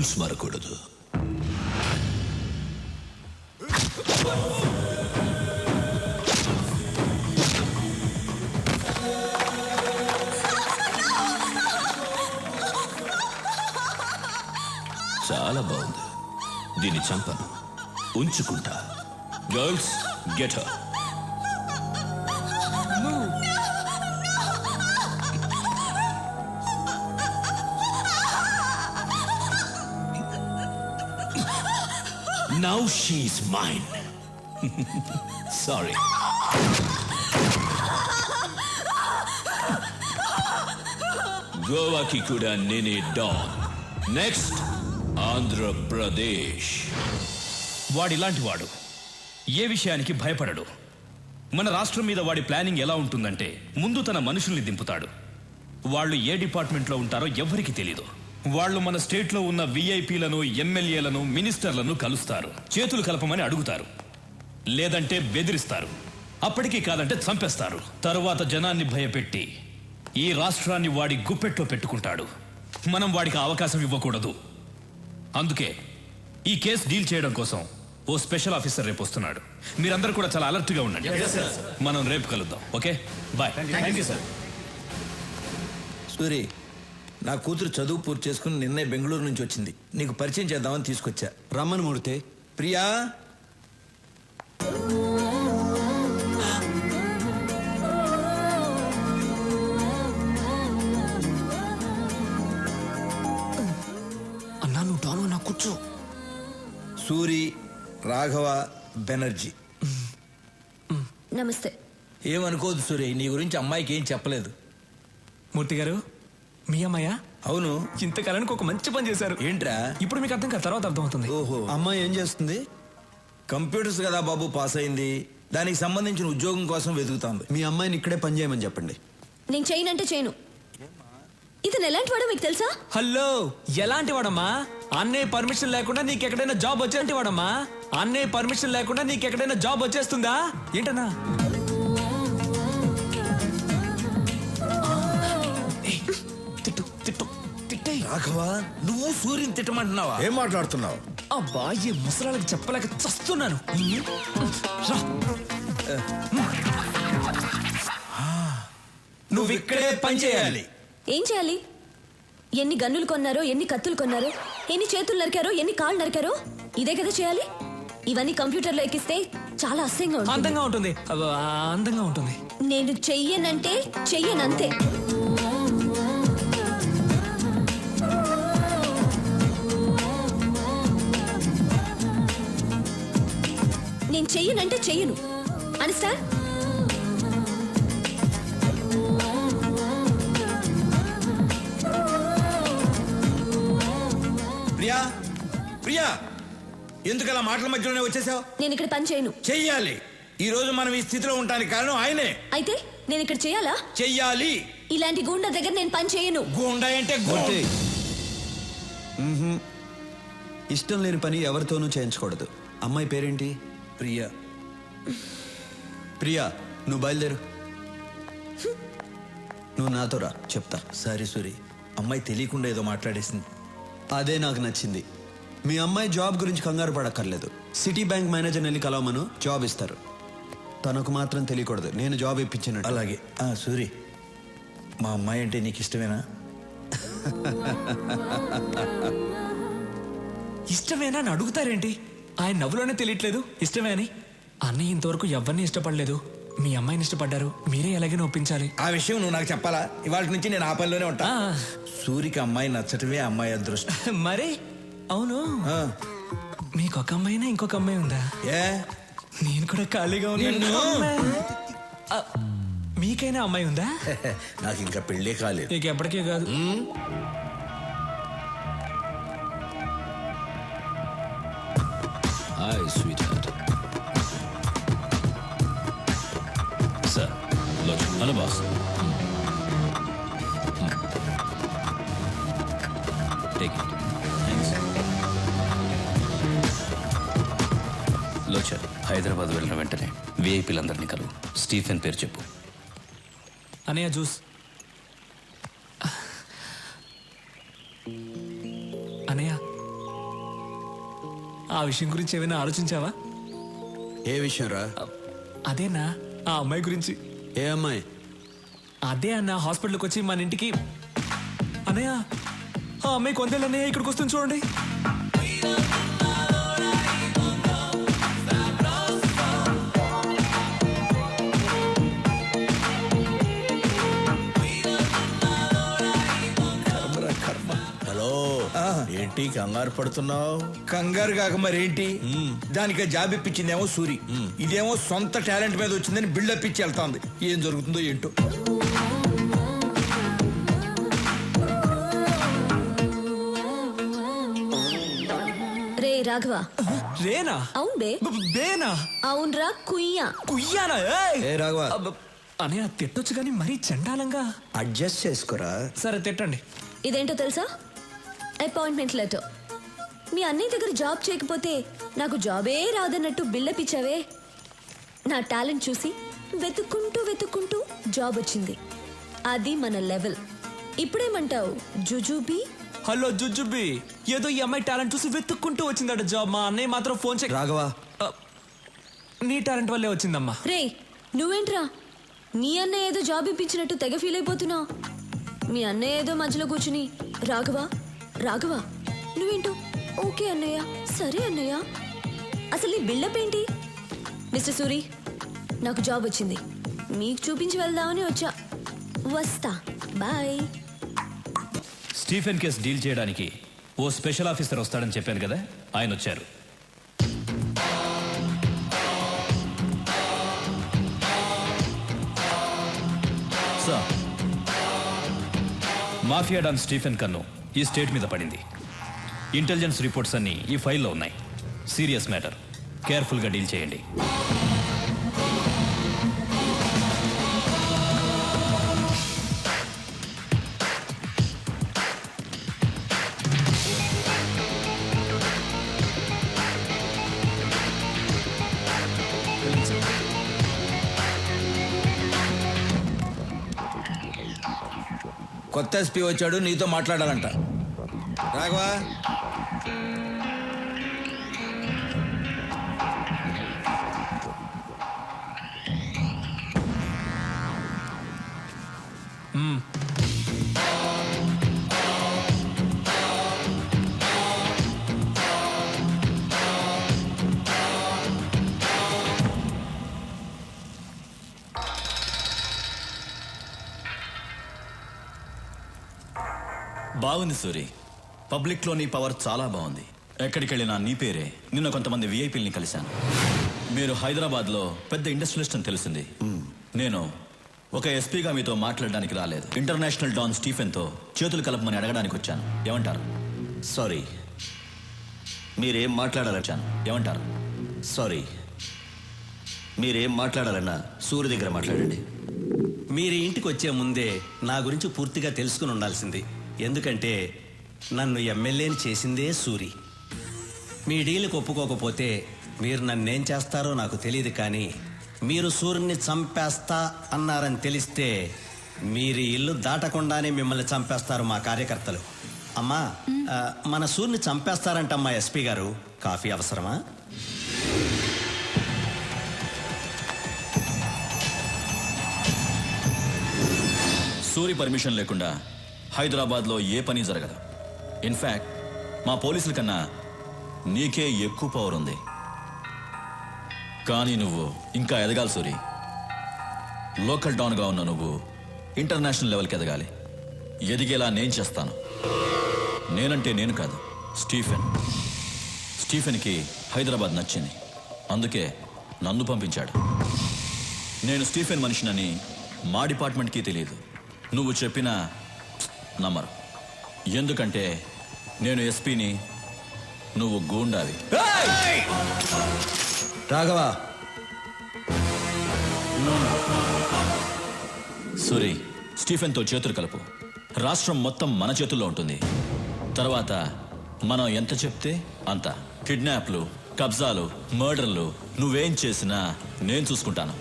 Rules మారకూడదు. చాలా బాగుంది. దీన్ని చంపను, ఉంచుకుంటా. Girls get her. Now she's mine. Sorry. Goa ki kuda nene Don. Next, Andhra Pradesh. వాడిలాంటి వాడు ఏ విషయానికి భయపడడు. మన రాష్ట్రం మీద వాడి ప్లానింగ్ ఎలా ఉంటుందంటే ముందు తన మనుషుల్ని దింపుతాడు. వాళ్ళు ఏ డిపార్ట్మెంట్లో ఉంటారో ఎవ్వరికీ తెలీదు. వాళ్ళు మన స్టేట్లో ఉన్న విఐపీలను, ఎమ్మెల్యేలను, మినిస్టర్లను కలుస్తారు. చేతులు కలపమని అడుగుతారు, లేదంటే బెదిరిస్తారు. అప్పటికీ కాదంటే చంపేస్తారు. తరువాత జనాన్ని భయపెట్టి ఈ రాష్ట్రాన్ని వాడి గుప్పెట్లో పెట్టుకుంటాడు. మనం వాడికి అవకాశం ఇవ్వకూడదు. అందుకే ఈ కేసు డీల్ చేయడం కోసం ఓ స్పెషల్ ఆఫీసర్ రేపు వస్తున్నాడు. మీరందరూ కూడా చాలా అలర్ట్గా ఉండండి. మనం రేపు కలుద్దాం. Okay, bye. సూరి, నా కూతురు చదువు పూర్తి చేసుకుని నిన్నే బెంగళూరు నుంచి వచ్చింది. నీకు పరిచయం చేద్దామని తీసుకొచ్చా. రమ్మని మూర్తి. ప్రియా, అన్నా నువ్వు డాను, నా కూర్చో. సూరి, రాఘవ బెనర్జీ. నమస్తే. ఏమనుకోదు సూరి, నీ గురించి అమ్మాయికి ఏం చెప్పలేదు. మూర్తి గారు, మీ అమ్మాయ? అవును. ఇంతకాలానికి ఒక మంచి పని చేశారు. ఏంట్రా? ఇప్పుడు మీకు అర్థం కాదు, తర్వాత అర్థం అవుతుంది. ఓహో, అమ్మాయి ఏం చేస్తుంది? కంప్యూటర్స్ కదా బాబు, పాస్ అయింది. దానికి సంబంధించిన ఉద్యోగం కోసం వెతుకుతాంది. మీ అమ్మాయిని ఇక్కడే పని చేయమని చెప్పండి. నేను చేయనంటే చేయను. ఇతను ఎలాంటి వాడో మీకు తెలుసా? హలో, ఎలాంటి వాడమ్మా? అన్నయ్య పర్మిషన్ లేకుండా నీకు ఎక్కడైనా జాబ్ వచ్చేంటి వాడమ్మా? అన్నయ్య పర్మిషన్ లేకుండా నీకు ఎక్కడైనా జాబ్ వచ్చేస్తుందా ఏంటన్నా? రాఘవ, నువ్వు సూర్యుని తిట్టమంటున్నావా? ఏం మాట్లాడుతున్నావు? అబ్బా, ఈ ముసలాళ్ళకి చెప్పలేక చస్తున్నాను. నువ్వు ఇక్కడే పని చేయాలి. ఏం చేయాలి? ఎన్ని గన్నులు కొన్నారో, ఎన్ని కత్తులు కొన్నారో, ఎన్ని చేతులు నరికారో, ఎన్ని కాళ్ళు నరికారో, ఇదే కదా చేయాలి. ఇవన్నీ కంప్యూటర్లో ఎక్కిస్తే చాలా అసహ్యంగా ఉంటుంది. అందంగా ఉంటుంది. అందంగా ఉంటుంది. నేను చెయ్యనంటే చెయ్యనంతే. నేను చెయ్యనంటే చెయ్యను. అండర్స్టాండ్? ప్రియా, ప్రియా, ఎందుకు అలా మాటల మధ్యలోనే వచ్చేసావు? నేను ఇక్కడ పని చేయను. చెయ్యాలి. ఈ రోజు మనం ఈ స్థితిలో ఉండడానికి కారణం ఆయనే. అయితే నేను ఇక్కడ చేయాలా? చెయ్యాలి. ఇలాంటి గూండా దగ్గర నేను పని చేయను. గూండా అంటే ఇష్టం లేని పని ఎవరితోనూ చేయించకూడదు. అమ్మాయి పేరేంటి? ప్రియా. ప్రియా, నువ్వు బయలుదేరు. నువ్వు నాతో రా, చెప్తా. సారీ సూరి, అమ్మాయి తెలియకుండా ఏదో మాట్లాడేసింది. అదే నాకు నచ్చింది. మీ అమ్మాయి జాబ్ గురించి కంగారు పడక్కర్లేదు. సిటీ బ్యాంక్ మేనేజర్ని వెళ్ళి కలవమను, జాబ్ ఇస్తారు. తనకు మాత్రం తెలియకూడదు నేను జాబ్ ఇప్పించినట్టు. అలాగే. సూరి, మా అమ్మాయి అంటే నీకు ఇష్టమేనా? ఇష్టమేనా అని అడుగుతారేంటి? ఆయన నవ్వులోనే తెలియట్లేదు ఇష్టమే అని. అన్నయ్య ఇంతవరకు ఎవరిని ఇష్టపడలేదు. మీ అమ్మాయిని ఇష్టపడ్డారు. మీరే ఎలాగైనా ఒప్పించాలి. ఆ విషయం నువ్వు నాకు చెప్పాలా? ఇవాళ నుంచి నేను ఆ పనిలోనే ఉంటా. సూరికి అమ్మాయి నచ్చటమే అమ్మాయి అదృష్టం. మరి అవును, మీకు ఒక అమ్మాయినా ఇంకొక అమ్మాయి ఉందా? నేను కూడా ఖాళీగా ఉన్నాను. మీకైనా అమ్మాయి ఉందా? నాకు ఇంకా పెళ్ళే కాలేదు. నీకు ఎప్పటికీ కాదు. Hi sweetheart. Sir, hello boss. Take it. Thanks. లోచర్, హైదరాబాద్ వెళ్ళిన వెంటనే విఐపీలందరినీ కలువు. స్టీఫెన్ పేరు చెప్పు. అనయ్య జ్యూస్. అనయ్య ఆ విషయం గురించి ఏమైనా ఆలోచించావా? ఏ విషయం రా? అదేనా ఆ అమ్మాయి గురించి. ఏ అమ్మాయి? అదే అన్న హాస్పిటల్కి వచ్చి మన ఇంటికి. అన్నయ్య ఆ అమ్మాయి కొందేళ్ళు అన్నయ్య ఇక్కడికి వస్తుంది చూడండి. హలో, ఏంటి కంగారు పడుతున్నావు? కంగారు కాక మరేంటి, దానికి జాబ్ ఇప్పించిందేమో సూరి, ఇదేమో సొంత టాలెంట్ మీద వచ్చిందని బిల్డప్ ఇచ్చి వెళ్తాంది. ఏం జరుగుతుందో ఏంటో. రే రాఘవ. రేనా? అవును బే. బేనా? అవునరా కుయ్యా. కుయ్యానా? ఏ రాఘవ, అనే తిట్టొచ్చు కానీ మరీ చండాలంగా. అడ్జస్ట్ చేసుకోరా. సరే తిట్టండి. ఇదేంటో తెలుసా? Appointment letter. మీ అన్నయ్య దగ్గర జాబ్ చేయకపోతే నాకు జాబే రాదన్నట్టు బిల్డప్ ఇచ్చావే. నా టాలెంట్ చూసి వెతుక్కుంటూ జాబ్ వచ్చింది. అది మన లెవెల్. ఇప్పుడేమంటావు జుజుబీ? హలో జుజుబీ, ఏదో ఈ అమ్మాయి టాలెంట్ చూసి వెతుక్కుంటూ వచ్చిందట జాబ్. మా అన్నయ్య మాత్రం ఫోన్ చేయి. రాఘవ, నీ టాలెంట్ వల్లే వచ్చిందమ్మా. రే నువ్వేంట్రా నీ అన్నయ్య ఏదో జాబ్ ఇప్పించినట్టు తెగ ఫీల్ అయిపోతున్నావు. మీ అన్నయ్య ఏదో మధ్యలో కూర్చుని రాఘవ నువ్వేంటో ఓకే అన్నయ్య, సరే అన్నయ్య. అసలు నీ బిల్డప్ ఏంటి? మిస్టర్ సూరి, నాకు జాబ్ వచ్చింది, మీకు చూపించి వెళ్దామని వచ్చా. వస్తా, బాయ్. స్టీఫెన్ కేస్ డీల్ చేయడానికి ఓ స్పెషల్ ఆఫీసర్ వస్తాడని చెప్పాను కదా, ఆయన వచ్చారు. సార్, మాఫియా డాన్ స్టీఫెన్ కన్ను ఈ స్టేట్ మీద పడింది. ఇంటెలిజెన్స్ రిపోర్ట్స్ అన్నీ ఈ ఫైల్లో ఉన్నాయి. సీరియస్ మ్యాటర్, కేర్ఫుల్గా డీల్ చేయండి. కొత్త ఎస్పీ వచ్చాడు, నీతో మాట్లాడాలంట. రాఘవా, బాగుంది సూరి, పబ్లిక్లో నీ పవర్ చాలా బాగుంది. ఎక్కడికి వెళ్ళినా నీ పేరే. నిన్న కొంతమంది విఐపీలని కలిశాను. మీరు హైదరాబాద్లో పెద్ద ఇండస్ట్రియలిస్ట్ అని తెలిసింది. నేను ఒక ఎస్పీగా మీతో మాట్లాడడానికి రాలేదు. ఇంటర్నేషనల్ డాన్ స్టీఫెన్తో చేతులు కలపమని అడగడానికి వచ్చాను. ఏమంటారు? సారీ, మీరేం మాట్లాడాలొచ్చాను. ఏమంటారు? సారీ, మీరేం మాట్లాడాలన్నా సూర్య దగ్గర మాట్లాడండి. మీరు ఇంటికి వచ్చే ముందే నా గురించి పూర్తిగా తెలుసుకుని ఉండాల్సింది. ఎందుకంటే నన్ను ఎమ్మెల్యేని చేసిందే సూరి. మీ డీల్కి ఒప్పుకోకపోతే మీరు నన్నేం చేస్తారో నాకు తెలియదు, కానీ మీరు సూర్యుని చంపేస్తా అన్నారని తెలిస్తే మీరు ఇల్లు దాటకుండానే మిమ్మల్ని చంపేస్తారు మా కార్యకర్తలు. అమ్మా, మన సూర్యుని చంపేస్తారంటమ్మా ఎస్పీ గారు. కాఫీ అవసరమా? సూరి పర్మిషన్ లేకుండా హైదరాబాద్లో ఏ పని జరగదు. ఇన్ఫ్యాక్ట్ మా పోలీసుల కన్నా నీకే ఎక్కువ పవర్ ఉంది. కానీ నువ్వు ఇంకా ఎదగాలి సూరి. లోకల్ డాన్గా ఉన్న నువ్వు ఇంటర్నేషనల్ లెవెల్కి ఎదగాలి. ఎదిగేలా నేను చేస్తాను. నేనంటే నేను కాదు, స్టీఫెన్కి హైదరాబాద్ నచ్చింది, అందుకే నన్ను పంపించాడు. నేను స్టీఫెన్ మనిషినని మా డిపార్ట్మెంట్కి తెలియదు. నువ్వు చెప్పినా నమ్మరు. ఎందుకంటే నేను ఎస్పీని, నువ్వు గూండావి. రాఘవ, సూరి, స్టీఫెన్తో చేతులు కలుపు. రాష్ట్రం మొత్తం మన చేతుల్లో ఉంటుంది. తర్వాత మనం ఎంత చెప్తే అంత. కిడ్నాప్లు, కబ్జాలు, మర్డర్లు నువ్వేం చేసినా నేను చూసుకుంటాను.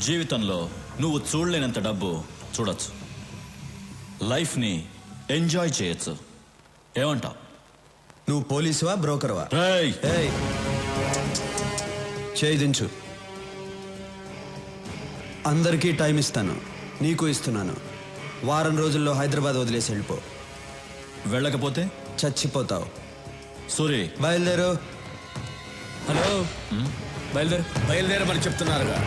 జీవితంలో నువ్వు చూడలేనంత డబ్బు చూడొచ్చు. లైఫ్ని ఎంజాయ్ చేయొచ్చు. ఏమంటావు? నువ్వు పోలీసువా బ్రోకర్వా? చేయి దించు. అందరికీ టైం ఇస్తాను, నీకు ఇస్తున్నాను. వారం రోజుల్లో హైదరాబాద్ వదిలేసి వెళ్ళిపో. వెళ్ళకపోతే చచ్చిపోతావు. సూరి బయలుదేరు. హలో, బయలుదేరమని చెప్తున్నారుగా.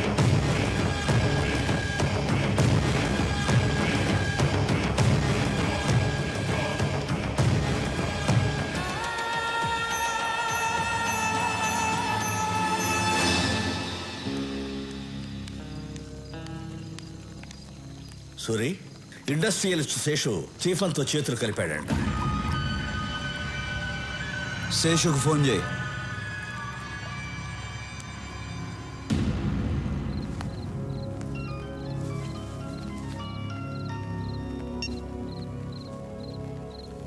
సూరి, ఇండస్ట్రియలిస్ట్ శేషు చీఫన్తో చేతులు కలిపాడంట. శేషుకు ఫోన్ చేయి.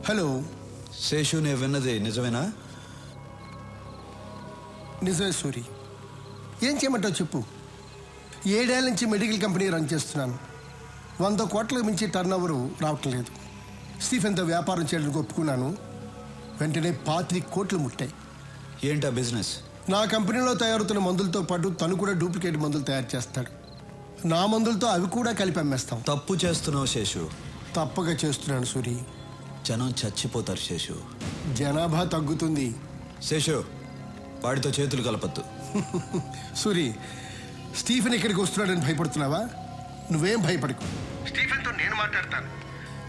హలో శేషు, నేను విన్నది నిజమేనా? నిజమే సూరి. ఏం చేయమంటావు చెప్పు. 7 ఏళ్ల నుంచి మెడికల్ కంపెనీ రన్ చేస్తున్నాను. 100 కోట్లకు మించి టర్న్ ఓవర్ రావటం లేదు. స్టీఫెన్తో వ్యాపారం చేయడానికి ఒప్పుకున్నాను. వెంటనే 25 కోట్లు ముట్టాయి. ఏంటా బిజినెస్? నా కంపెనీలో తయారవుతున్న మందులతో పాటు తను కూడా డూప్లికేట్ మందులు తయారు చేస్తాడు. నా మందులతో అవి కూడా కలిపి అమ్మేస్తాం. తప్పు చేస్తున్నావు శేషు. తప్పక చేస్తున్నాను సూరి. జనం చచ్చిపోతారు శేషు. జనాభా తగ్గుతుంది. శేషు, వాడితో చేతులు కలపద్దు. సూరి, స్టీఫెన్ ఇక్కడికి వస్తున్నాడని భయపడుతున్నావా? నువ్వేం భయపడకు. స్టీఫెన్తో నేను మాట్లాడతాను.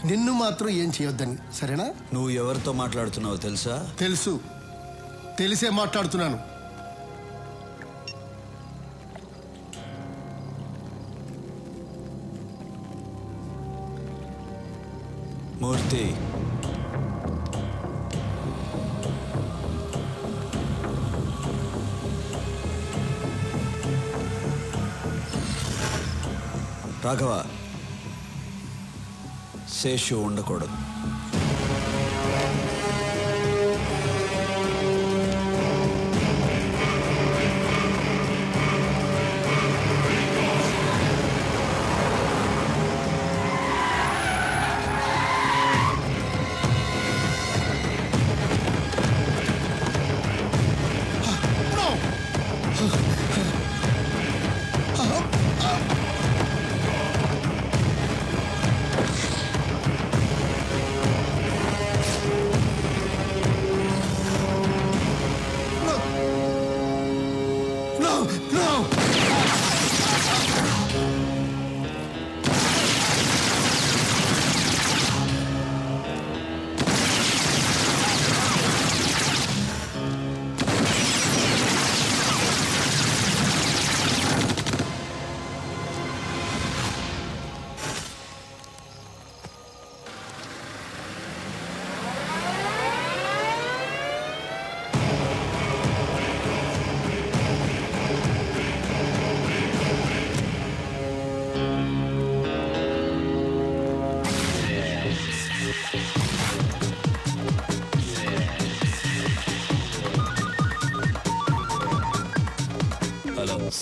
నిన్ను మాత్రం ఏం చేయొద్దని, సరేనా? నువ్వు ఎవరితో మాట్లాడుతున్నావో తెలుసా? తెలుసు, తెలిసే మాట్లాడుతున్నాను. మూర్తి, రాఘవ, శేషు ఉండకూడదు.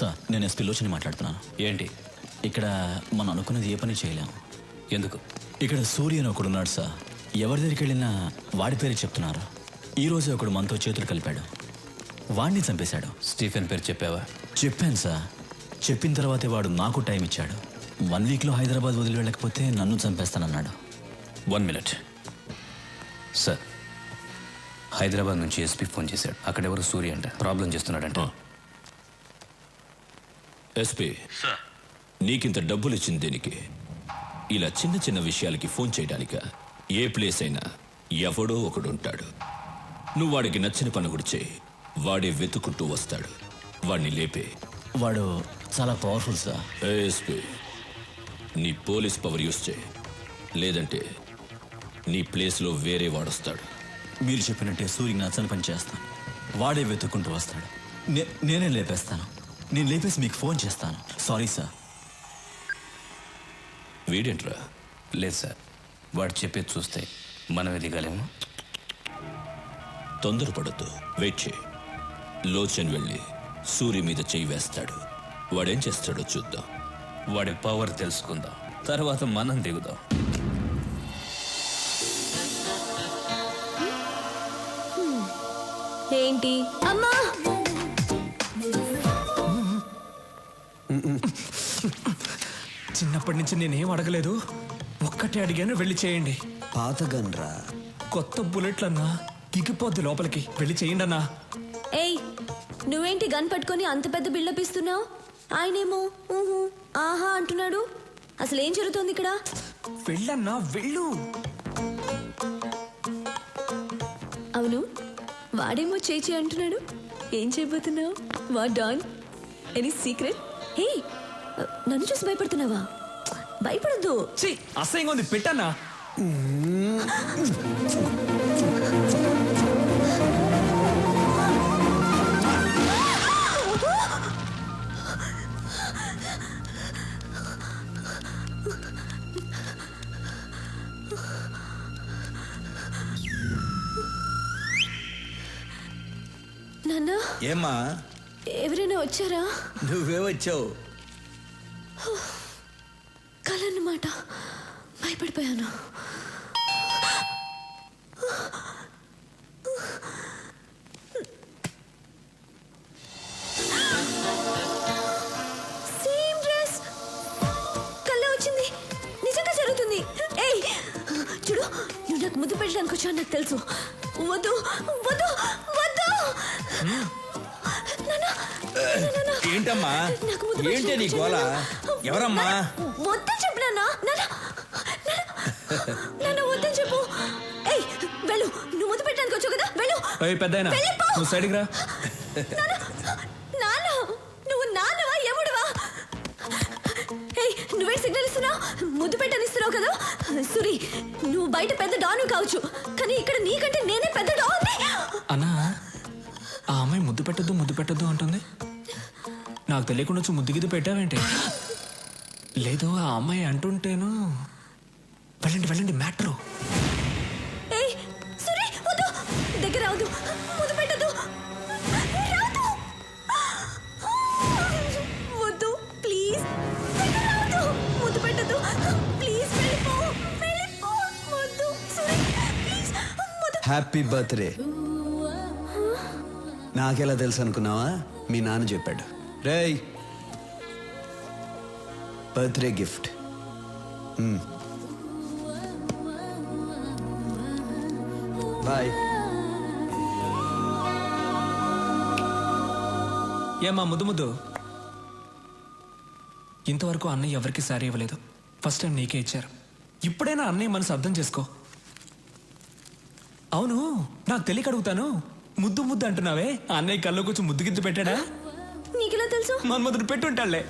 సార్, నేను ఎస్పీ లోచని మాట్లాడుతున్నాను. ఏంటి ఇక్కడ మనం అనుకున్నది ఏ పని చేయలేము. ఎందుకు? ఇక్కడ సూర్య అని ఒకడున్నాడు సార్. ఎవరి దగ్గరికి వెళ్ళినా వాడి పేరు చెప్తున్నారు. ఈ రోజు ఒకడు మనతో చేతులు కలిపాడు, వాడిని చంపేశాడు. స్టీఫెన్ పేరు చెప్పావా? చెప్పాను సార్. చెప్పిన తర్వాతే వాడు నాకు టైం ఇచ్చాడు. 1 వీక్లో హైదరాబాద్ వదిలి వెళ్ళకపోతే నన్ను చంపేస్తానన్నాడు. 1 మినిట్ సార్. హైదరాబాద్ నుంచి ఎస్పీ ఫోన్ చేశాడు. అక్కడెవరు సూర్య అంట ప్రాబ్లం చేస్తున్నాడంట. ఎస్పీ, నీకింత డబ్బులు ఇచ్చింది దేనికి? ఇలా చిన్న చిన్న విషయాలకి ఫోన్ చేయడానిక? ఏ ప్లేస్ అయినా ఎవడో ఒకడు ఉంటాడు. నువ్వు వాడికి నచ్చిన పని కూడా చేయి, వాడే వెతుకుంటూ వస్తాడు. వాడిని లేపే. వాడు చాలా పవర్ఫుల్ సార్. ఎస్పీ, నీ పోలీస్ పవర్ యూస్ చేయి, లేదంటే నీ ప్లేస్లో వేరే వాడొస్తాడు. మీరు చెప్పినట్టే సూర్యకి నచ్చని పని చేస్తాను. వాడే వెతుక్కుంటూ వస్తాడు. నేనే లేపేస్తాను. నేను లేపేసి మీకు ఫోన్ చేస్తాను. Sorry sir. వీడేంట్రా? లేదు సార్, వాడు చెప్పేది చూస్తే మనం ఎదిగలేము. తొందరపడద్దు, వెయిట్ చేయి. లోచన్ వెళ్ళి సూర్య మీద చేయి వేస్తాడు. వాడేం చేస్తాడో చూద్దాం. వాడి పవర్ తెలుసుకుందాం, తర్వాత మనం దిగుదాం. ఏంటి అమ్మా? చిన్నప్పటి నుంచి నేనేం అడగలేదు, ఒక్కటే అడిగాను, వెళ్ళి చేయండి. పాత గన్రా, కొత్త బుల్లెట్లన్నా దిగిపోద్ది లోపలికి, వెళ్ళి చేయండి అన్నా. ఏయ్, నువ్వేంటి గన్ పట్టుకొని అంత పెద్ద బిల్డప్ ఇస్తున్నావు? ఆయనేమో ఊహు ఆహా అంటున్నాడు. అసలు ఏం జరుగుతోంది ఇక్కడ? వెళ్ళన్నా, వెళ్ళు. అవును, వాడేమో చేయి అంటున్నాడు. ఏం చేయబోతున్నావు? వా డాన్, ఎనీ సీక్రెట్? హే, నన్ను చూసి భయపడుతున్నావా? భయపడద్దు. అసహ్యంగా ఉంది, పెట్టన్నా. నాన్న, ఏమ్మా ఎవరైనా వచ్చారా? నువ్వే వచ్చావు. కలన్నమాట, భయపడిపోయాను. సేమ్ డ్రెస్, కళ్ళ వచ్చింది. నిజంగా జరుగుతుంది. ఏయ్ చూడు, నువ్వు నాకు ముద్దు పెట్టడానికి వచ్చావు నాకు తెలుసు. వద్దు వద్దు వద్దు. ఏంటమ్మా, ఏంటి నీ గోల? ఎవరమ్మా? వద్దని చెప్పు నాన్న. నాన్న వద్దని చెప్పు. ఏయ్ వెళ్ళు, నువ్వు ముద్దు పెట్టడానికి వచ్చావు కదా, వెళ్ళు. పెద్దయినా నువ్వు సైడ్కి రా. నాన్న, నువ్వు నాన్నవా ఎముడువా? ఏయ్, నువ్వే సిగ్నల్ ఇస్తున్నావు, ముద్దు పెట్టనిస్తున్నావు కదా. సురి, నువ్వు బయట పెద్ద డాను కావచ్చు, కానీ ఇక్కడ నీకంటే నేనే పెద్ద డాన్ని. అన్నా, ఆ అమ్మాయి ముద్దు పెట్టద్దు అంటుంది. నాకు తెలియకుండా వచ్చి ముద్దు గిద్దు పెట్టావేంటి? లేదు, ఆ అమ్మాయి అంటుంటేను. వెళ్ళండి మ్యాటరు. ఏయ్ సురి, వద్దు, దగ్గర రావద్దు, ముద్దు పెట్టద్దు, రావద్దు, వద్దు ప్లీజ్, దగ్గర రావద్దు, ముద్దు పెట్టద్దు ప్లీజ్, వెళ్ళిపో, వద్దు సురి ప్లీజ్, హ్యాపీ బర్త్డే. నాకెలా తెలుసు అనుకున్నావా? మీ నాన్న చెప్పాడు. రేయ్, బర్త్డే గిఫ్ట్. బాయ్. ఏమా ముద్దు, ఇంతవరకు అన్నయ్య ఎవరికి సారీ ఇవ్వలేదు. ఫస్ట్ టైం నీకే ఇచ్చారు. ఇప్పుడైనా అన్నయ్య మనసు అర్థం చేసుకో. అవును, నాకు తెలియక అడుగుతాను, ముద్దు అంటున్నావే, అన్నయ్య కల్లో కూర్చొని ముద్దు గిద్దు పెట్టాడా? నీకెలా తెలుసు? మన్మధుడు పెట్టుంటాళ్లే.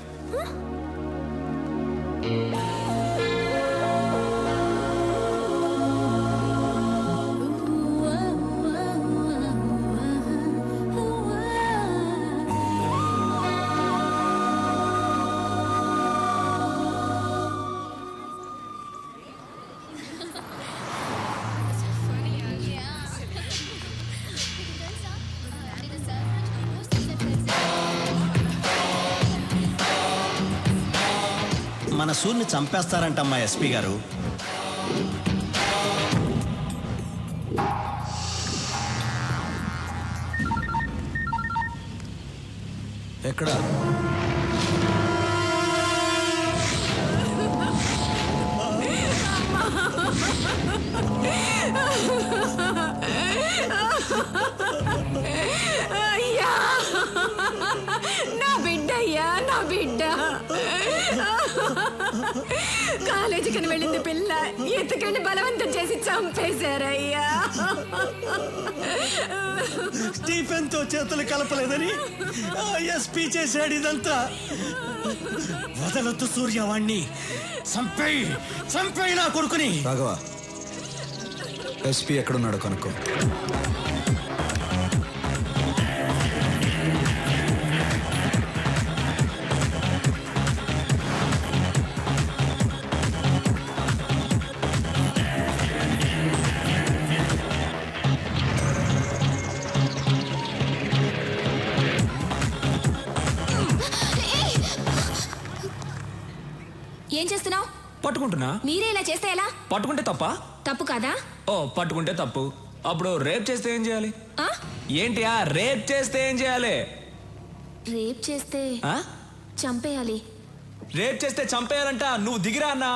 మన సూర్ని చంపేస్తారంటమ్మా ఎస్పీ గారు. ఎక్కడ? అయ్యా, నా బిడ్డ అయ్యా, నా బిడ్డ. కాలేజీకి వెళ్ళింది పిల్ల, ఎత్తుకండి బలవంతం చేసి చంపేశారయ్యా. స్టీఫెన్ తో చేతులు కలపలేదని ఎస్పీ చేశాడు ఇదంతా. వదలొద్దు సూర్యవాణ్ణి, చంపేయి నా కొడుకుని. రాఘవ, ఎస్పీ ఎక్కడున్నాడు కనుక్కో. ఏం చేస్తున్నావు? పట్టుకుంటున్నా. మీరే ఇలా చేస్తే ఎలా? పట్టుకుంటే తప్ప? తప్పు కాదా? ఓ, పట్టుకుంటే తప్పు. అప్పుడు రేప్ చేస్తే ఏం చేయాలి? ఏంటి రేప్ చేస్తే ఏం చేయాలి? రేప్ చేస్తే చంపేయాలి. రేప్ చేస్తే చంపేయాలంట. నువ్వు దిగిరా అన్నా.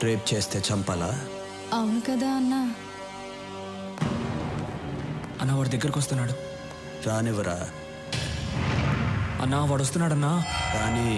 రేప్ చేస్తే చంపాలా? అవును కదా అన్నా. అన్నా వాడి దగ్గరకు వస్తున్నాడు. రానివరా? అన్నా వాడు వస్తున్నాడన్నా. రాని.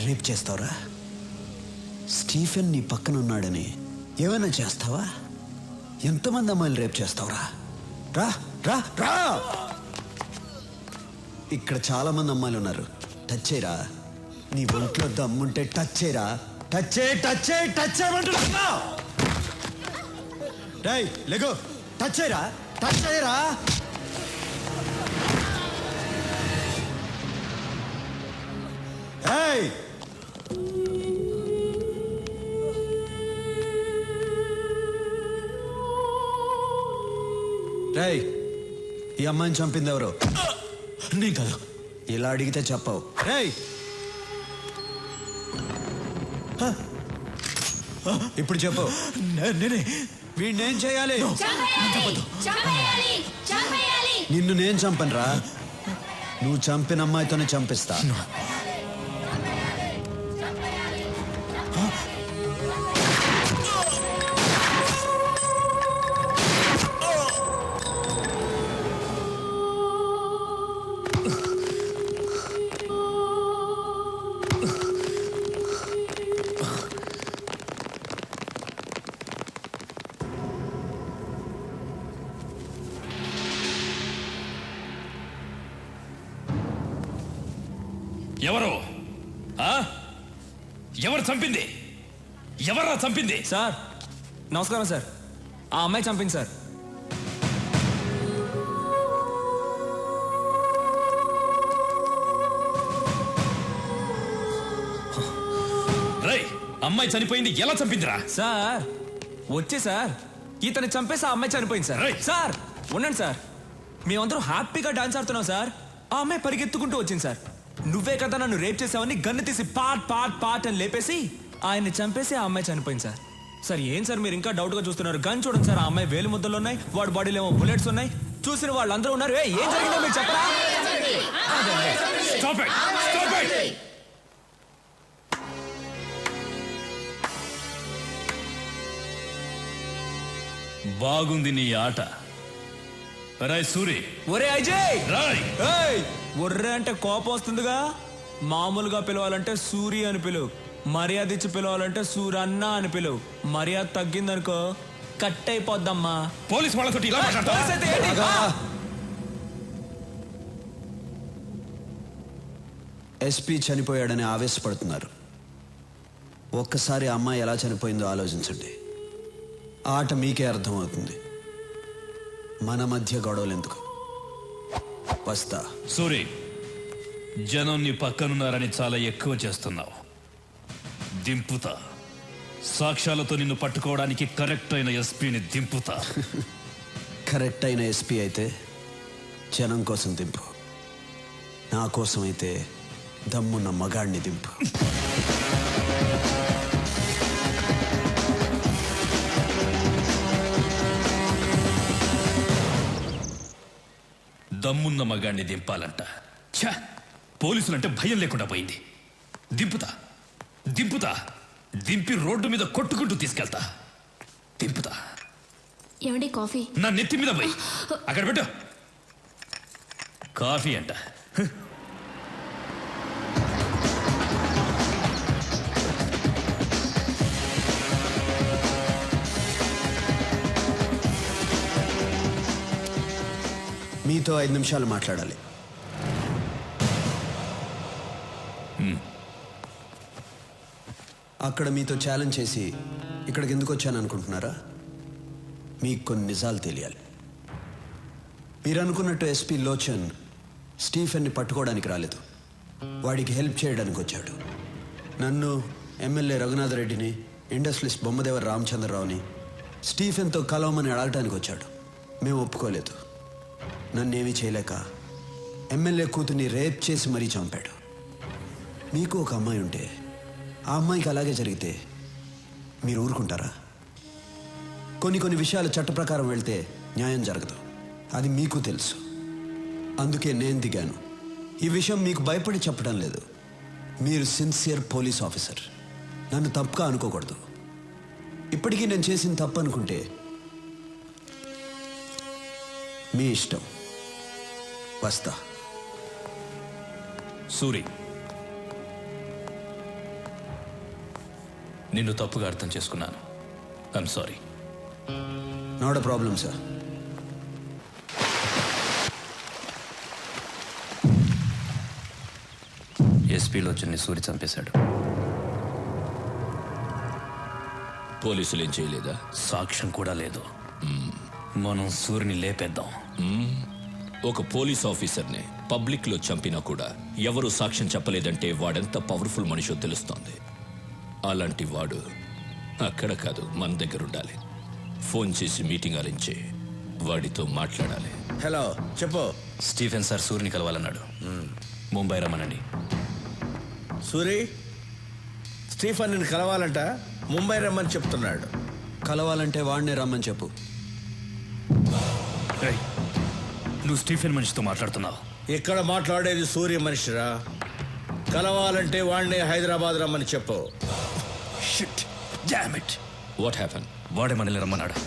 రేప్ చేస్తావురా? స్టీఫెన్ నీ పక్కన ఉన్నాడని ఏమైనా చేస్తావా? ఎంతమంది అమ్మాయిలు రేప్ చేస్తావురా? రా రా రా. ఇక్కడ చాలా మంది అమ్మాయిలు ఉన్నారు. టచ్ చేయరా. నీ ఒంట్లో దమ్ముంటే టచ్ చేయరా. టచ్ చేయమంటున్నా. డేయ్ లెగో. టచ్ చేయరా. టచ్ చేయరా. ఏయ్ రేయ్, ఈ అమ్మాయిని చంపింది ఎవరు? నీ కాదు. ఇలా అడిగితే చెప్పవు. రేయ్ ఇప్పుడు చెప్పు. నేనే. వీడినేం చేయాలి? నిన్ను నేను చంపనురా. నువ్వు చంపిన అమ్మాయితోనే చంపిస్తా. ఎవరు? ఎవరు చంపింది? ఎవర్రా చంపింది? సార్ నమస్కారం సార్. ఆ అమ్మాయి చంపింది సార్. రై, అమ్మాయి చనిపోయింది. ఎలా చంపిందిరా? సార్ వచ్చే సార్ ఇతను చంపేసి ఆ అమ్మాయి చనిపోయింది సార్. సార్ ఉండండి సార్. మేమందరం హ్యాపీగా డాన్స్ ఆడుతున్నాం సార్. ఆ అమ్మాయి పరిగెత్తుకుంటూ వచ్చింది సార్. నువ్వే కదా నన్ను రేప్ చేసావని గన్ను తీసి పాట్ అని లేపేసి ఆయన్ని చంపేసి ఆ అమ్మాయి చనిపోయింది సార్. సార్ ఏం సార్ మీరు ఇంకా డౌట్ గా చూస్తున్నారు? గన్ చూడండి సార్. ఆ అమ్మాయి వేలు ముద్దలు ఉన్నాయి. వాడి బాడీలో ఏమో బుల్లెట్స్ ఉన్నాయి. చూసిన వాళ్ళందరూ ఉన్నారు. ఏం జరిగిందో మీరు చెప్పరా? బాగుంది నీ ఆట. రాయ్ సూరి. ఒరే అజయ్. రాయ్. ఒర్రే అంటే కోపం వస్తుందిగా. మామూలుగా పిలవాలంటే సూరి అని పిలువు. మర్యాద ఇచ్చి పిలవాలంటే సూరన్న అని పిలువు. మర్యాద తగ్గిందనుకో కట్ అయిపోద్దమ్మా. పోలీస్ వాళ్ళతో ఇలా ఎస్పీ చనిపోయాడని ఆవేశపడుతున్నారు. ఒక్కసారి అమ్మాయి ఎలా చనిపోయిందో ఆలోచించండి. ఆట మీకే అర్థమవుతుంది. మన మధ్య గొడవలు ఎందుకు? వస్తా. సూరి, జనం నీ పక్కనున్నారని చాలా ఎక్కువ చేస్తున్నావు. దింపుతా. సాక్ష్యాలతో నిన్ను పట్టుకోవడానికి కరెక్ట్ అయిన ఎస్పీని దింపుతా. కరెక్ట్ అయిన ఎస్పీ అయితే జనం కోసం దింపు. నా కోసం అయితే దమ్మున్న మగాడిని దింపు. దమ్మున్న మగాన్ని దింపాలంట. ఛా, పోలీసులంటే భయం లేకుండా పోయింది. దింపుతా దింపుతా దింపి రోడ్డు మీద కొట్టుకుంటూ తీసుకెళ్తా. దింపుతా. ఏమండి కాఫీ? నా నెత్తి మీద పోయి అక్కడ పెట్టు. కాఫీ అంట. మీతో 5 నిమిషాలు మాట్లాడాలి. అక్కడ మీతో ఛాలెంజ్ చేసి ఇక్కడికి ఎందుకు వచ్చాను అనుకుంటున్నారా? మీకు కొన్ని నిజాలు తెలియాలి. మీరు అనుకున్నట్టు ఎస్పీ లోచన్ స్టీఫెన్ని పట్టుకోవడానికి రాలేదు, వాడికి హెల్ప్ చేయడానికి వచ్చాడు. నన్ను, ఎమ్మెల్యే రఘునాథరెడ్డిని, ఇండస్ట్రియలిస్ట్ బొమ్మదేవర రామచంద్రరావుని స్టీఫెన్తో కలవమని అడగటానికి వచ్చాడు. మేము ఒప్పుకోలేదు. నన్నేమీ చేయలేక ఎమ్మెల్యే కూతుర్ని రేప్ చేసి మరీ చంపాడు. మీకు ఒక అమ్మాయి ఉంటే ఆ అమ్మాయికి అలాగే జరిగితే మీరు ఊరుకుంటారా? కొన్ని విషయాలు చట్ట ప్రకారం వెళ్తే న్యాయం జరగదు, అది మీకు తెలుసు. అందుకే నేను దిగాను. ఈ విషయం మీకు భయపడి చెప్పడం లేదు. మీరు సిన్సియర్ పోలీస్ ఆఫీసర్, నన్ను తప్పుగా అనుకోకూడదు. ఇప్పటికీ నేను చేసిన తప్పు అనుకుంటే మీ ఇష్టం. వస్తా. సూరి, నిన్ను తప్పుగా అర్థం చేసుకున్నాను. I'm sorry. Not a problem sir. ఎస్పీలో వచ్చి సూరి చంపేశాడు. పోలీసులు ఏం చేయలేదా? సాక్ష్యం కూడా లేదు. మనం సూరిని లేపేద్దాం. ఒక పోలీస్ ఆఫీసర్ని పబ్లిక్ లో చంపినా కూడా ఎవరు సాక్ష్యం చెప్పలేదంటే వాడెంత పవర్ఫుల్ మనిషో తెలుస్తోంది. అలాంటి వాడు అక్కడ కాదు, మన దగ్గర ఉండాలి. ఫోన్ చేసి మీటింగ్ అరేంజ్ చేయి, వాడితో మాట్లాడాలి. హలో, చెప్పు. స్టీఫెన్ సార్ సూరిని కలవాలన్నాడు. ముంబై రమ్మనండి. సూరి, స్టీఫెన్ నిన్ను కలవాలంట, ముంబై రమ్మని చెప్తున్నాడు. కలవాలంటే వాడినే రమ్మని చెప్పు. నువ్వు స్టీఫెన్ మనిషితో మాట్లాడుతున్నావు. ఇక్కడ మాట్లాడేది సూర్య మనిషిరా. కలవాలంటే వాడినే హైదరాబాద్ రమ్మని చెప్పు. Shit, damn it. What happen? వాడే మనల్ని రమ్మన్నాడు.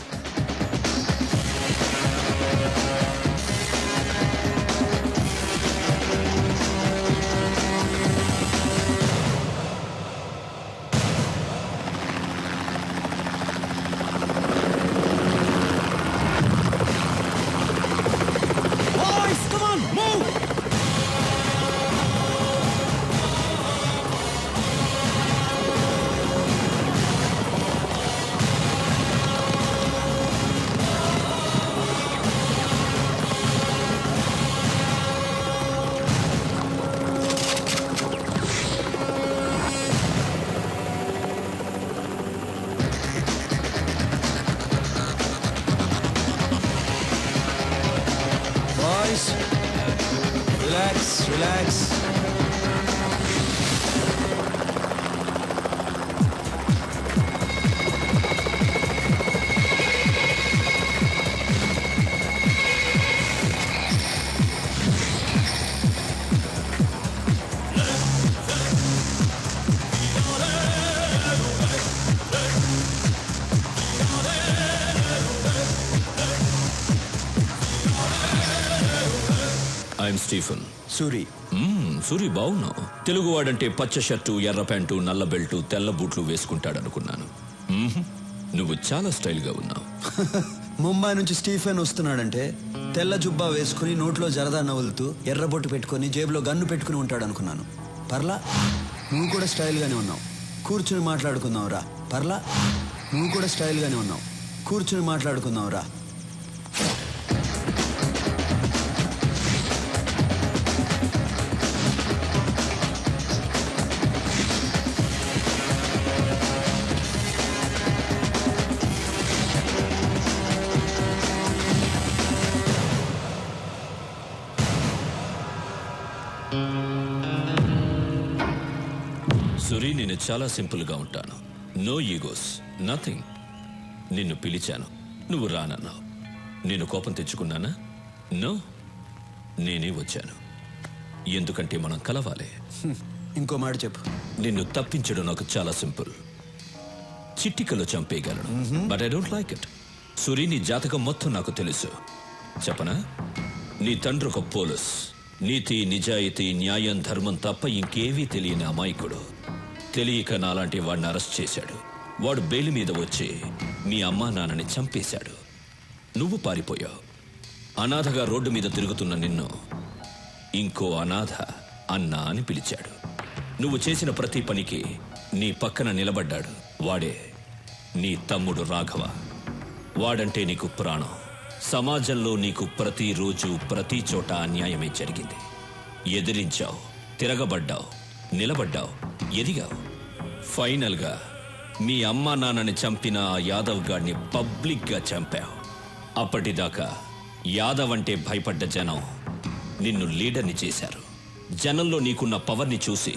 Relax. I'm Stephen. Suri. Suri, బాగున్నావు. తెలుగువాడంటే పచ్చ షర్టు, ఎర్ర ప్యాంటు, నల్ల బెల్టు, తెల్ల బూట్లు వేసుకుంటాడనుకున్నాను. నువ్వు చాలా స్టైల్గా ఉన్నావు. ముంబై నుంచి స్టీఫెన్ వస్తున్నాడంటే తెల్ల జుబ్బా వేసుకుని, నోట్లో జరదా నవ్వులుతూ, ఎర్రబొట్టు పెట్టుకుని, జేబులో గన్ను పెట్టుకుని ఉంటాడు అనుకున్నాను. పర్లా, నువ్వు కూడా స్టైల్గానే ఉన్నావు. కూర్చుని మాట్లాడుకుందాం రా. పర్లా, నువ్వు కూడా స్టైల్గానే ఉన్నావు. కూర్చుని మాట్లాడుకుందాం రా. సూరి, నేను చాలా సింపుల్గా ఉంటాను. No egos, nothing. నిన్ను పిలిచాను, నువ్వు రానన్నావు. నేను కోపం తెచ్చుకున్నానా? నో. నేనే వచ్చాను. ఎందుకంటే మనం కలవాలి. ఇంకో మాట చెప్పు. నిన్ను తప్పించడం నాకు చాలా సింపుల్. చిట్టికలో చంపేయగలను. But I don't like it. Suri, నీ జాతకం మొత్తం నాకు తెలుసు. చెప్పనా? నీ తండ్రి ఒక పోలీస్. నీతి, నిజాయితీ, న్యాయం, ధర్మం తప్ప ఇంకేవీ తెలియని అమాయకుడు. తెలియక నాలాంటి వాడిని అరెస్ట్ చేశాడు. వాడు బెయిల్ మీద వచ్చి మీ అమ్మా నాన్నని చంపేశాడు. నువ్వు పారిపోయావు. అనాథగా రోడ్డు మీద తిరుగుతున్న నిన్ను ఇంకో అనాథ అన్నా అని పిలిచాడు. నువ్వు చేసిన ప్రతి పనికి నీ పక్కన నిలబడ్డాడు. వాడే నీ తమ్ముడు రాఘవ. వాడంటే నీకు ప్రాణం. సమాజంలో నీకు ప్రతిరోజు ప్రతి చోట అన్యాయమే జరిగింది. ఎదిరించావు, తిరగబడ్డావు, నిలబడ్డావు, ఎదిగావు. ఫైనల్గా మీ అమ్మా నాన్నని చంపిన ఆ యాదవ్ గాడిని పబ్లిక్గా చంపావు. అప్పటిదాకా యాదవ్ అంటే భయపడ్డ జనం నిన్ను లీడర్ని చేశారు. జనంలో నీకున్న పవర్ని చూసి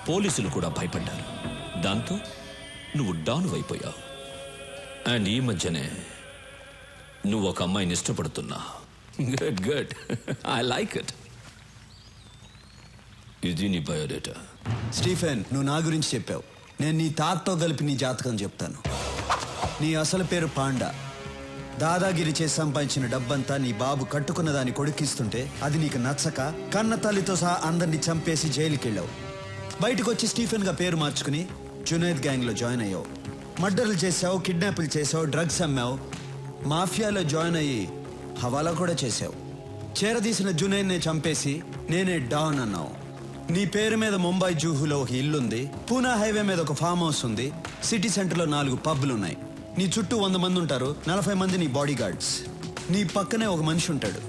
పోలీసులు కూడా భయపడ్డారు. దాంతో నువ్వు డౌన్ అయిపోయావు. అండ్ ఈ మధ్యనే నువ్వు ఒక అమ్మాయిని ఇష్టపడుతున్నా. Good good, I like it. ఇది నీ బయోడేటా. స్టీఫెన్, నువ్వు నా గురించి చెప్పావు. నేను నీ తాతతో కలిపి నీ జాతకం చెప్తాను. నీ అసలు పేరు పాండా. దాదాగిరి చేసి సంపాదించిన డబ్బంతా నీ బాబు కట్టుకున్న దాన్ని కొడుకిస్తుంటే అది నీకు నచ్చక కన్న తల్లితో సహా అందరినీ చంపేసి జైలుకి వెళ్ళావు. బయటకు వచ్చి స్టీఫెన్గా పేరు మార్చుకుని జునైద్ గ్యాంగ్లో జాయిన్ అయ్యావు. మర్డర్లు చేసావు, కిడ్నాపులు చేసావు, డ్రగ్స్ అమ్మావు, మాఫియాలో జాయిన్ అయ్యి హవాలా కూడా చేసావు. చేరదీసిన జునైద్నే చంపేసి నేనే డాన్ అన్నావు. నీ పేరు మీద ముంబై జూహులో ఒక ఇల్లుంది, పూనా హైవే మీద ఒక ఫామ్ హౌస్ ఉంది, సిటీ సెంటర్లో 4 పబ్లున్నాయి. నీ చుట్టూ 100 మంది ఉంటారు, 40 మంది నీ బాడీ గార్డ్స్. నీ పక్కనే ఒక మనిషి ఉంటాడు,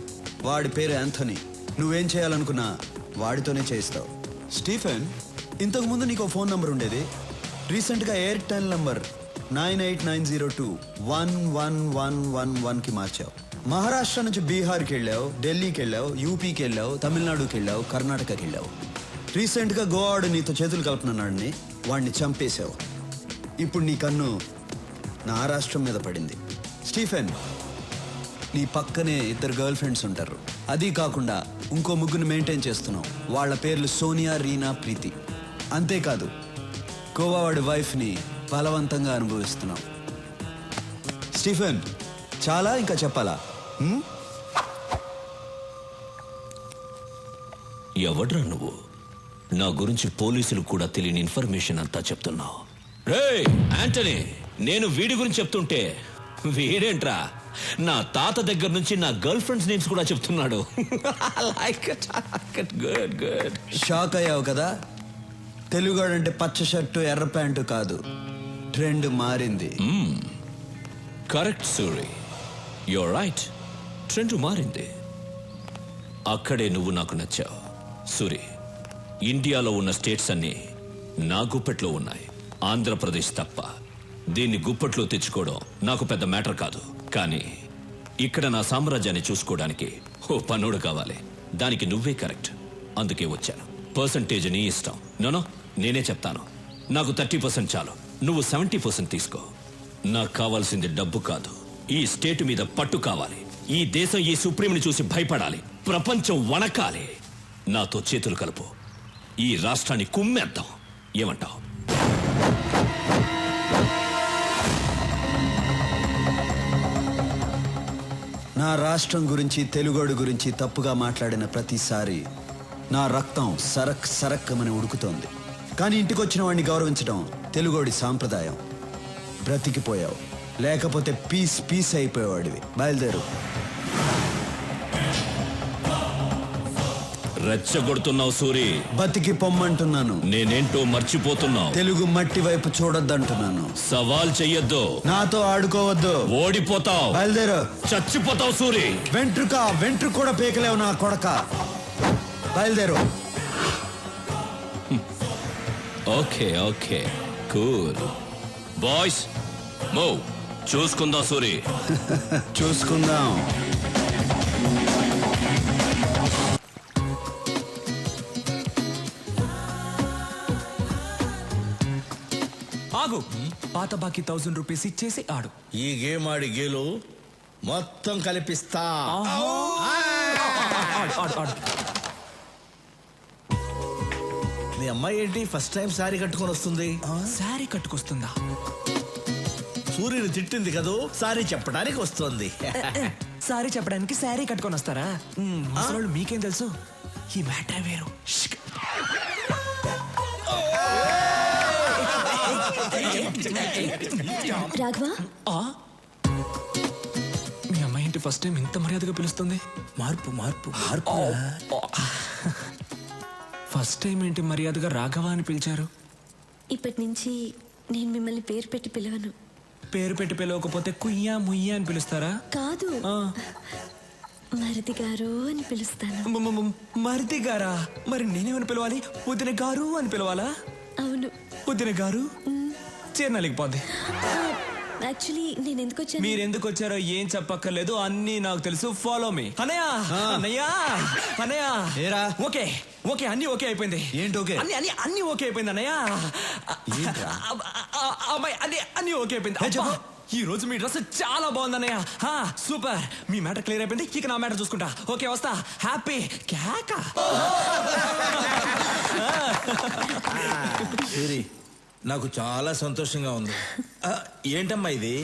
వాడి పేరు యాంథనీ. నువ్వేం చేయాలనుకున్నా వాడితోనే చేస్తావు. స్టీఫెన్, ఇంతకుముందు నీకు ఒక ఫోన్ నంబర్ ఉండేది. రీసెంట్గా ఎయిర్టెల్ నంబర్ 9890211111కి మార్చావు. మహారాష్ట్ర నుంచి బీహార్కి వెళ్ళావు, ఢిల్లీకి వెళ్ళావు, యూపీకి వెళ్ళావు, తమిళనాడుకి వెళ్ళావు, కర్ణాటకకి వెళ్ళావు. రీసెంట్గా గోవాడు నీతో చేతులు కలుపుతున్నాడిని, వాడిని చంపేశావు. ఇప్పుడు నీ కన్ను నా రాష్ట్రం మీద పడింది. స్టీఫెన్, నీ పక్కనే 2 గర్ల్ ఫ్రెండ్స్ ఉంటారు. అది కాకుండా ఇంకో 3 మెయింటైన్ చేస్తున్నావు. వాళ్ళ పేర్లు సోనియా, రీనా, ప్రీతి. అంతేకాదు, గోవా వాడి వైఫ్ని బలవంతంగా అనుభవిస్తున్నావు. స్టీఫెన్, చాలా ఇంకా చెప్పాలా? ఎవడ్రా నువ్వు? నా గురించి పోలీసులు కూడా తెలియని ఇన్ఫర్మేషన్ అంతా చెప్తున్నావు. రేయ్ యాంటనీ, నేను వీడి గురించి చెప్తుంటే వీడేంట్రా నా తాత దగ్గర నుంచి నా గర్ల్ ఫ్రెండ్స్ నేమ్స్ కూడా చెప్తున్నాడు. Good good. షాక్ అయ్యావు కదా? తెలుగాడంటే పచ్చ షర్టు ఎర్ర ప్యాంటు కాదు, ట్రెండ్ మారింది. Correct Suri, you're right. Trend మారింది. అక్కడే నువ్వు నాకు నచ్చావు. సూరి, ఇండియాలో ఉన్న స్టేట్స్ అన్నీ నా గుప్పెట్లో ఉన్నాయి, ఆంధ్రప్రదేశ్ తప్ప. దీన్ని గుప్పట్లో తెచ్చుకోవడం నాకు పెద్ద మ్యాటర్ కాదు. కానీ ఇక్కడ నా సామ్రాజ్యాన్ని చూసుకోవడానికి ఓ పనుడు కావాలి. దానికి నువ్వే కరెక్ట్. అందుకే వచ్చాను. పర్సంటేజ్ నీ ఇష్టం. నోనో, నేనే చెప్తాను. నాకు 30% చాలు, నువ్వు 70% తీసుకో. నాకు కావాల్సింది డబ్బు కాదు, ఈ స్టేట్ మీద పట్టు కావాలి. ఈ దేశం ఈ సుప్రీంని చూసి భయపడాలి, ప్రపంచం వణకాలి. నాతో చేతులు కలుపు, ఈ రాష్ట్రాన్ని కుమ్మేద్దాం. ఏమంటావు? నా రాష్ట్రం గురించి, తెలుగోడు గురించి తప్పుగా మాట్లాడిన ప్రతిసారి నా రక్తం సరక్ సరక్కమని ఉడుకుతోంది. కానీ ఇంటికొచ్చిన వాడిని గౌరవించడం తెలుగోడి సాంప్రదాయం. బ్రతికిపోయావు, లేకపోతే పీస్ పీస్ అయిపోయేవాడివి. బయలుదేరు. రెచ్చగొడుతున్నావు సూరి. బతికి పొమ్మంటున్నాను. నేనేంటో మర్చిపోతున్నావు. తెలుగు మట్టి వైపు చూడొద్దంటున్నాను. సవాల్ చెయ్యొద్దు, నాతో ఆడుకోవద్దు. ఓడిపోతావు. బయలుదేరు. చచ్చిపోతావు సూరి. వెంట్రుక కూడా పీకలేవు నా కొడక. బయలుదేరు. Okay okay, cool. Boys move. చూసుకుందాం సూరి. చూసుకుందాం. ఆగు. పాత బాకీ 1000 రూపీస్ ఇచ్చేసి ఆడు. ఈ గేమ్ ఆడి గేలు మొత్తం కలిపిస్తా. నీ అమ్మాయి ఏంటి ఫస్ట్ టైం శారీ కట్టుకొని వస్తుంది? శారీ కట్టుకొస్తుందా? సూర్యుని తిట్టింది కదూ, సారీ చెప్పడానికి వస్తుంది. సారీ చెప్పడానికి శారీ కట్టుకొని వస్తారా? అసలు మీకేం తెలుసు? ఈ మ్యాటర్ వేరు. రాఘవా, మీ అమ్మాయి ఏంటి ఫస్ట్ టైం ఇంత మర్యాదగా పిలుస్తుంది? మార్పు మార్పు మార్పు. ఫస్ట్ టైం ఏంటి మర్యాదగా రాఘవ అని పిలిచారు? ఇప్పటి నుంచి నేను మిమ్మల్ని పేరు పెట్టి పిలవను. పేరు పెట్టి పిలవకపోతే కుయ్యా ముయ్యా అని పిలుస్తారా? కాదు, మరిది గారు అని పిలుస్తాను. మరిది గారా? మరి నేనేమని పిలవాలి? వదిన గారు అని పిలవాలా? అవును. వదిన గారు చేరనలేకపోద్ది. యాక్చువల్లీ నేను ఎందుకు వచ్చాను? మీరు ఎందుకు వచ్చారో ఏం చెప్పక్కర్లేదు, అన్నీ నాకు తెలుసు. Follow me. అన్నయ్య అన్నయ్య అన్నయ్య. ఓకే ఓకే, అన్ని ఓకే అయిపోయింది. ఏంటి ఓకే? అన్ని ఓకే అయిపోయింది అన్నయ్య. అమ్మాయి అన్ని ఓకే అయిపోయింది. ఈ రోజు మీ డ్రెస్ చాలా బాగుంది అన్నయ్య. సూపర్. మీ మ్యాటర్ క్లియర్ అయిపోయింది. ఇక నా మ్యాటర్ చూసుకుంటా. ఓకే వస్తా. హ్యాపీ కేక. నాకు చాలా సంతోషంగా ఉంది. ఏంటమ్మా ఇది?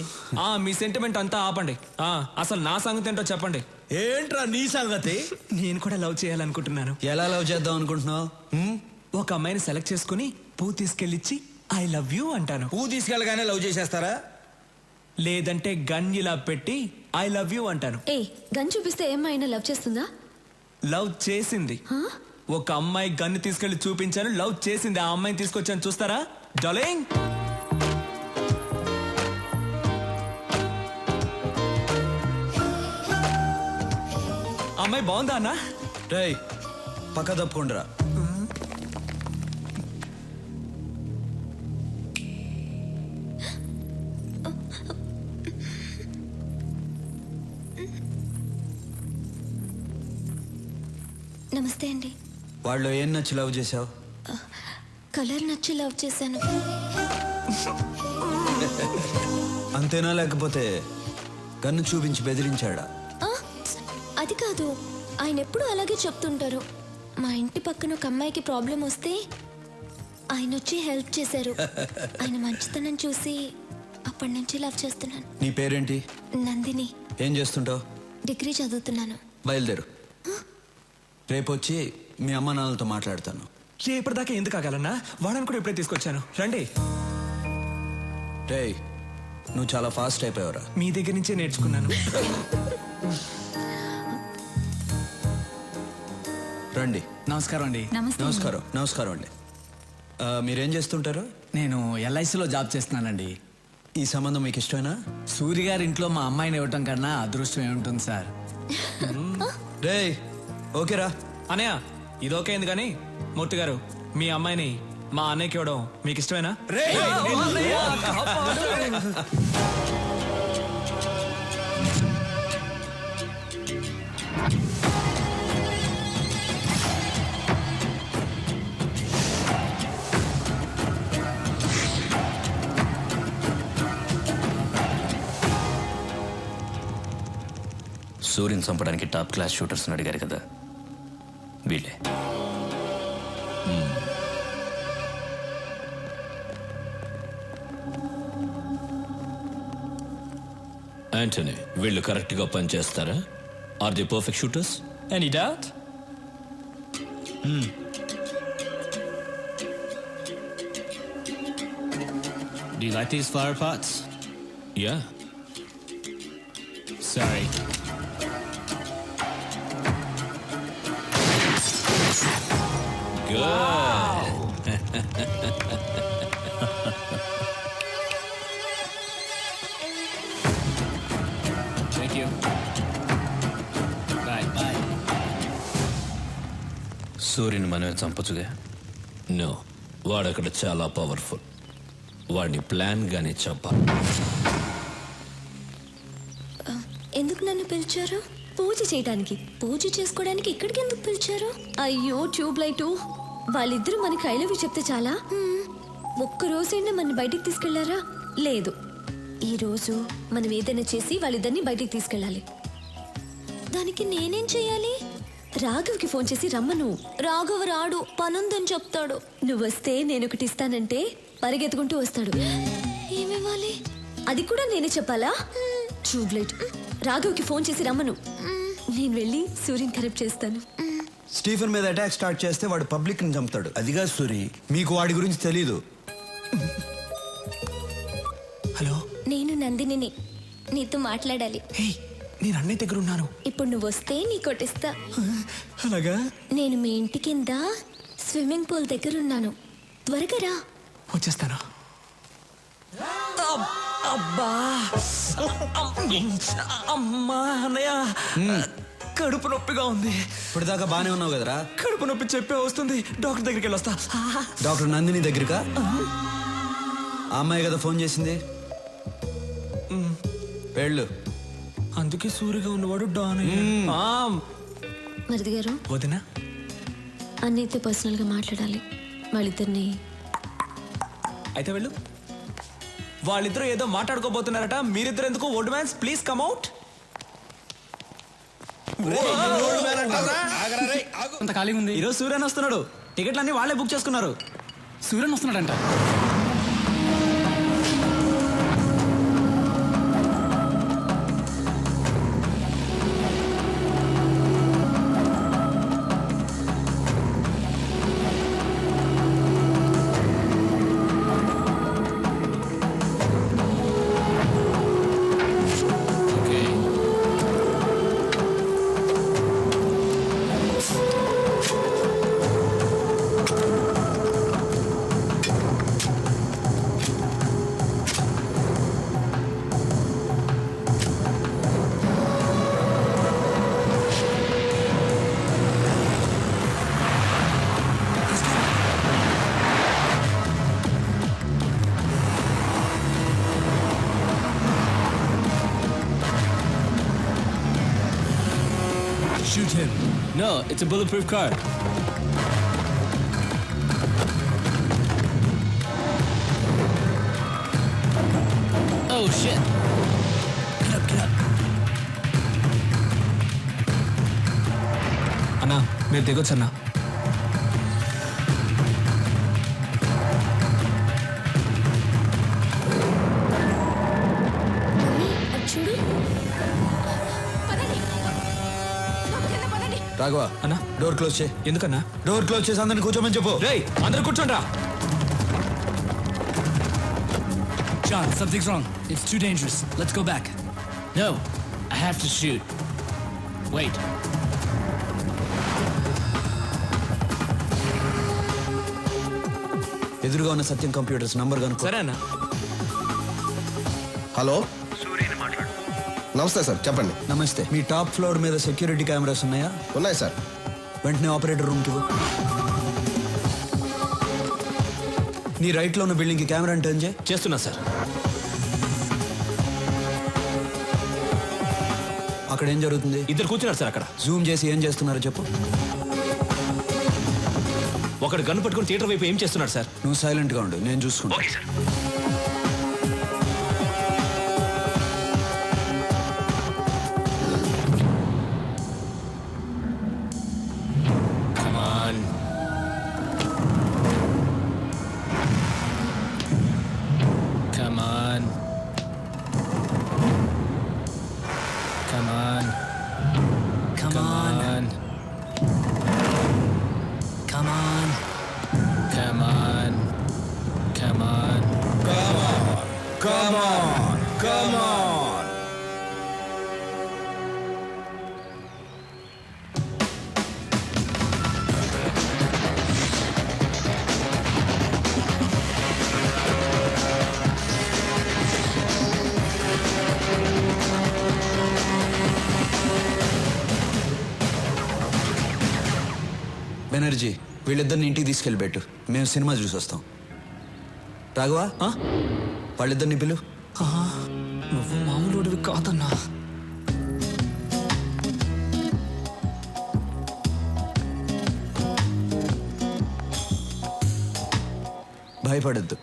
మీ సెంటిమెంట్ అంతా ఆపండి. అసలు నా సంగతి ఏంటో చెప్పండి. ఏంట్రా నీ సంగతి? నేను కూడా లవ్ చేయాలనుకుంటున్నాను. ఎలా లవ్ చేద్దాం అనుకుంటున్నావు? ఒక అమ్మాయిని సెలెక్ట్ చేసుకుని పువ్వు తీసుకెళ్ళిచ్చి ఐ లవ్ యూ అంటాను. పువ్వు తీసుకెళ్ళగానే లవ్ చేసేస్తారా? లేదంటే గన్ ఇలా పెట్టి ఐ లవ్ యూ అంటాను. గన్ చూపిస్తే ఏమైనా లవ్ చేస్తుందా? లవ్ చేసింది. ఒక అమ్మాయి గన్ను తీసుకెళ్లి చూపించాను, లవ్ చేసింది. ఆ అమ్మాయిని తీసుకొచ్చాను, చూస్తారా డార్లింగ్? అమ్మాయి బాగుందా అన్న? రేయ్ పక్క తప్పుకుండ్రా. నమస్తే అండి. వాళ్ళు ఏం నచ్చి లవ్ చేసావు? కలర్ నచ్చి లవ్ చేశాను. అంతేనా, లేకపోతే గన్ను చూపించి బెదిరించాడా? అది కాదు, ఆయన ఎప్పుడు అలాగే చెప్తుంటారు. మా ఇంటి పక్కన ఒక అమ్మాయికి ప్రాబ్లం వస్తే ఆయన వచ్చి హెల్ప్ చేశారు. ఆయన మంచితనం చూసి అప్పటి నుంచి లవ్ చేస్తున్నాను. నీ పేరేంటి? నందిని. ఏం చేస్తుంటావు? డిగ్రీ చదువుతున్నాను. బయలుదేరు. రేపు వచ్చి మీ అమ్మ నాన్నలతో మాట్లాడతాను. రేపటిదాకా ఎందుకు ఆగాలన్నా? వాడని కూడా ఇప్పుడే తీసుకొచ్చాను, రండి. రేయ్ నువ్వు చాలా ఫాస్ట్ అయిపోయావురా. మీ దగ్గర నుంచే నేర్చుకున్నాను. రండి. నమస్కారం అండి. నమస్కారం. నమస్కారం అండి. మీరేం చేస్తుంటారు? నేను ఎల్ఐసిలో జాబ్ చేస్తున్నానండి. ఈ సంబంధం మీకు ఇష్టమేనా? సూర్య గారి ఇంట్లో మా అమ్మాయిని ఇవ్వటం కన్నా అదృష్టం ఏముంటుంది సార్. రేయ్ ఓకేరా అనయ్య, ఇది ఓకే అయింది. కానీ మూర్తి గారు, మీ అమ్మాయిని మా అన్నయ్యకి ఇవ్వడం మీకు ఇష్టమేనా? సూర్యుని చంపడానికి టాప్ క్లాస్ షూటర్స్ అడిగారు కదా, వీళ్ళే. యాంటనీ, వీళ్ళు కరెక్ట్ గా పనిచేస్తారా? Are the perfect shooters? Any doubt? Do you like these flower pots? Yeah. Sorry. Thank you. Bye. Bye. సూర్యుని మనమే చంపచ్చుగా? నో, వాడక్కడ చాలా పవర్ఫుల్. వాడిని ప్లాన్ గానే చంపాలి. ఎందుకు నన్ను పిలిచారు? పూజ చేయడానికి. పూజ చేసుకోవడానికి ఇక్కడికి ఎందుకు పిలిచారు? అయ్యో ట్యూబ్ లైటు, వాళ్ళిద్దరూ మనకి ఐ లవ్ యూ చెప్తే చాలా? ఒక్కరోజైనా మన బయటికి తీసుకెళ్లారా? లేదు. ఈ రోజు మనం ఏదైనా చేసి వాళ్ళిద్దరిని బయటికి తీసుకెళ్ళాలి. దానికి నేనేం చేయాలి? రాఘవ్కి ఫోన్ చేసి రమ్మను. రాఘవ్ రాడు, పనుందని చెప్తాడు. నువ్వు వస్తే నేను ఒకటి ఇస్తానంటే పరిగెత్తుకుంటూ వస్తాడు. ఏమివ్వాలి? అది కూడా నేనే చెప్పాలా? ట్యూబ్లైట్. రాఘవ్కి ఫోన్ చేసి రమ్మను. నేను వెళ్ళి సూర్యని కరెక్ట్ చేస్తాను. స్టీఫెన్ మీద అటాక్ స్టార్ట్ చేస్తే వాడు పబ్లిక్ ని చంపుతాడు. అదిగా సూరి, మీకు వాడి గురించి తెలీదు. హలో, నేను నందినిని, నీతో మాట్లాడాలి. నేను అన్నయ్య దగ్గర ఉన్నాను. ఇప్పుడు నువ్వు వస్తే నీ కొట్టిస్తా. అలాగా? నేను మీ ఇంటి కింద స్విమ్మింగ్ పూల్ దగ్గర ఉన్నాను. త్వరగా రా. వచ్చేస్తాను. అబ్బా, అమ్మా అన్నయ్య, కడుపు నొప్పిగా ఉంది. ఇప్పుడు దాకా బానే ఉన్నావు కదరా? కడుపు నొప్పి చెప్పే వస్తుంది. డాక్టర్ దగ్గరికి వెళ్ళొస్తా. డాక్టర్ నందిని దగ్గరకా? ఆ అమ్మాయి కదా ఫోన్ చేసింది. వెళ్ళు. అందుకే సూరిగా ఉన్నవాడు డాన్. మరిది గారు, వదినా, అన్నయ్యతో పర్సనల్ గా మాట్లాడాలి. వాళ్ళిద్దరిని. అయితే వెళ్ళు. వాళ్ళిద్దరూ ఏదో మాట్లాడుకోబోతున్నారట. మీరిద్దరు ఎందుకు? Old man's please come out. అంత ఖాళీ ఉంది. ఈరోజు సూర్యన్ వస్తున్నాడు. టికెట్లన్నీ వాళ్ళే బుక్ చేసుకున్నారు. Suryan వస్తున్నాడంట. Shoot him. No, it's a bulletproof car. Oh shit. Get up, get up. అన్నా, మీరు దిగొచ్చు అన్నా. చూడు. రాఘవ అన్నా, డోర్ క్లోజ్ చేయి. ఎందుకన్నా? డోర్ క్లోజ్ చేసి అందరిని కూర్చోమని చెప్పు. రేయ్, అందరూ కూర్చోండి రా. John, something's wrong. It's too dangerous. Let's go back. No, I have to shoot. Wait. ఎదురుగా ఉన్న సత్యం కంప్యూటర్స్ నంబర్ కనుక్కో. సరే అన్న. హలో, నమస్తే సార్, చెప్పండి. నమస్తే. మీ టాప్ ఫ్లోర్ మీద సెక్యూరిటీ కెమెరాస్ ఉన్నాయా? ఉన్నాయి సార్. వెంటనే ఆపరేటర్ రూమ్కి ఇవ్వు. నీ రైట్ లో ఉన్న బిల్డింగ్ కి కెమెరా టర్న్ చేయి. చేస్తున్నా సార్. అక్కడ ఏం జరుగుతుంది? ఇద్దరు కూర్చున్నారు సార్ అక్కడ. జూమ్ చేసి ఏం చేస్తున్నారో చెప్పు. ఒకడు గన్ను పట్టుకుని థియేటర్ వైపు ఏం చేస్తున్నాడు సార్? నువ్వు సైలెంట్ గా ఉండు, నేను చూసుకుంటా. Okay sir. Come on. Come on. Come on. Come on. Come on. Come on. Come on. Come on. Come on. Banerjee, వీళ్ళిద్దరిని ఇంటికి తీసుకెళ్ళిపెట్టు. మేము సినిమా చూసి వస్తాం. రాఘవా, వాళ్ళిద్దరిని పిలు. నువ్వు మామూలుడివి కాదన్నా. భయపడద్దు,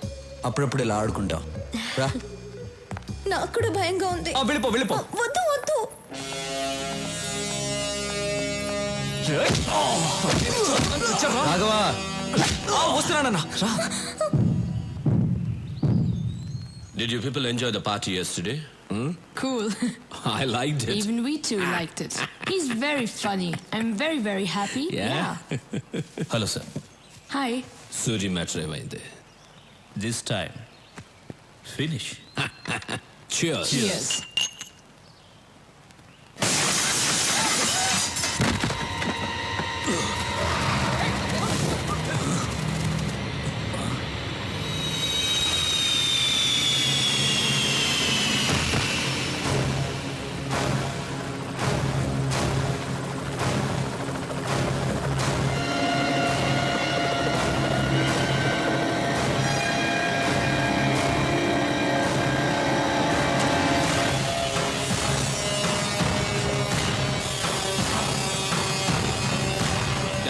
అప్పుడప్పుడు ఇలా ఆడుకుంటాం. రా. నాకు కూడా భయంగా ఉంది. వెళ్ళిపో వెళ్ళిపో. వద్దు వద్దు. Raghava వస్తున్నానన్నా. Did you people enjoy the party yesterday? Cool. I liked it. Even we too liked it. He's very funny. I'm very, very happy. Yeah. Hello sir. Hi. Suri matter ఏమైంది? This time finish. Cheers. Cheers.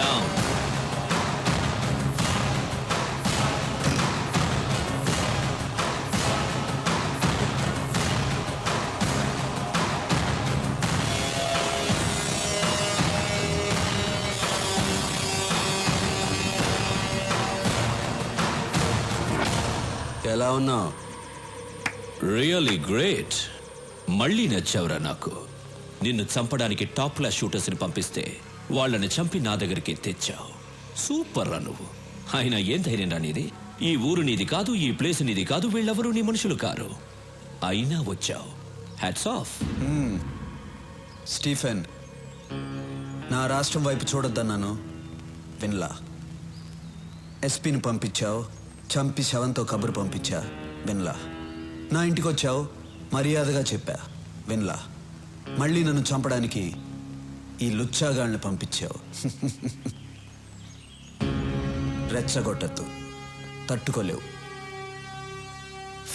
Down. ఎలా ఉన్నావు? Really great. మళ్ళీ నచ్చావురా నాకు. నిన్ను చంపడానికి top class షూటర్స్ని పంపిస్తే వాళ్ళని చంపి నా దగ్గరికి తెచ్చావు. సూపర్ రా నువ్వు. అయినా ఏం ధైర్యం రా నీది? ఈ ఊరు నీది కాదు, ఈ ప్లేస్ నీది కాదు, వీళ్ళెవరూ నీ మనుషులు కారు. అయినా వచ్చావు. Hats off. స్టీఫెన్, నా రాష్ట్రం వైపు చూడొద్దన్నాను, విన్లా. ఎస్పీని పంపించావు, చంపి శవంతో కబురు పంపించా, విన్లా. నా ఇంటికి వచ్చావు, మర్యాదగా చెప్పా, విన్లా. మళ్ళీ నన్ను చంపడానికి ఈ లుచ్చాగాళ్ళని పంపించావు. రెచ్చగొట్టద్దు, తట్టుకోలేవు.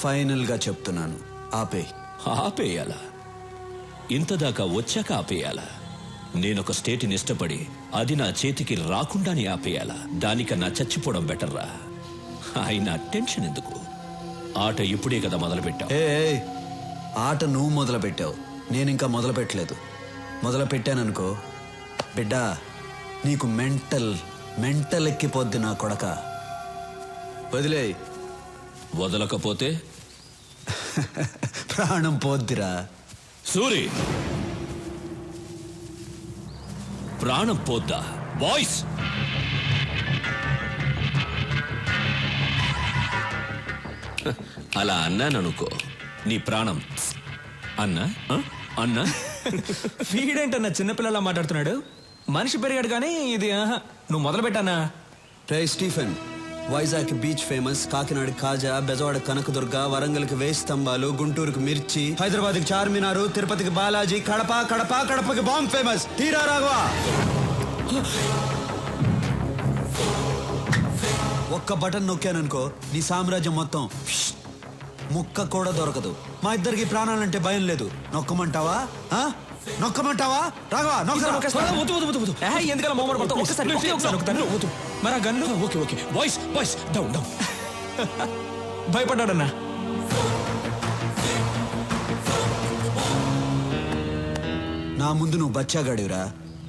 ఫైనల్గా చెప్తున్నాను, ఆపే. ఆపేయాలా? ఇంతదాకా వచ్చాక ఆపేయాలా? నేనొక స్టేట్ని ఇష్టపడి అది నా చేతికి రాకుండానే ఆపేయాలా? దానికన్నా చచ్చిపోవడం బెటర్రా. అయినా టెన్షన్ ఎందుకు? ఆట ఇప్పుడే కదా మొదలుపెట్టావు. ఏ ఆట నువ్వు మొదలు పెట్టావు, నేను ఇంకా మొదలు పెట్టలేదు. మొదలు పెట్టాననుకో బిడ్డా, నీకు మెంటల్ ఎక్కిపోద్ది నా కొడక. వదిలే. వదలకపోతే ప్రాణం పోద్దిరా. సూరి, ప్రాణం పోద్దా? బాయ్స్, అలా అన్నాననుకో నీ ప్రాణం అన్నా అన్నా. వీడేంటన్నా చిన్నపిల్లలా మాట్లాడుతున్నాడు? మనిషి పెరిగాడు కానీ ఇది నువ్వు మొదలు పెట్టానా? రే Stephen, Vizag beach famous, Kakinada కాజా, బెజవాడ కనకదుర్గ, వరంగల్కి వేయి స్తంభాలు, గుంటూరుకి మిర్చి, హైదరాబాద్కి చార్మినారు, తిరుపతికి బాలాజీ, కడపకి బాంబ్ ఫేమస్. తీరా రాఘవా. ఒక్క బటన్ నొక్కాననుకో నీ సామ్రాజ్యం మొత్తం ముక్క కూడా దొరకదు. మా ఇద్దరికి ప్రాణాలంటే భయం లేదు. నొక్కమంటావా? నొక్కమంటావా? రాఘవా ఎందుకలా మోమర్ పడతావు? ఒకసారి మరి gun. Okay okay boys boys down down. భయపడ్డాడన్నా. నా ముందు నువ్వు బచ్చాగాడివిరా.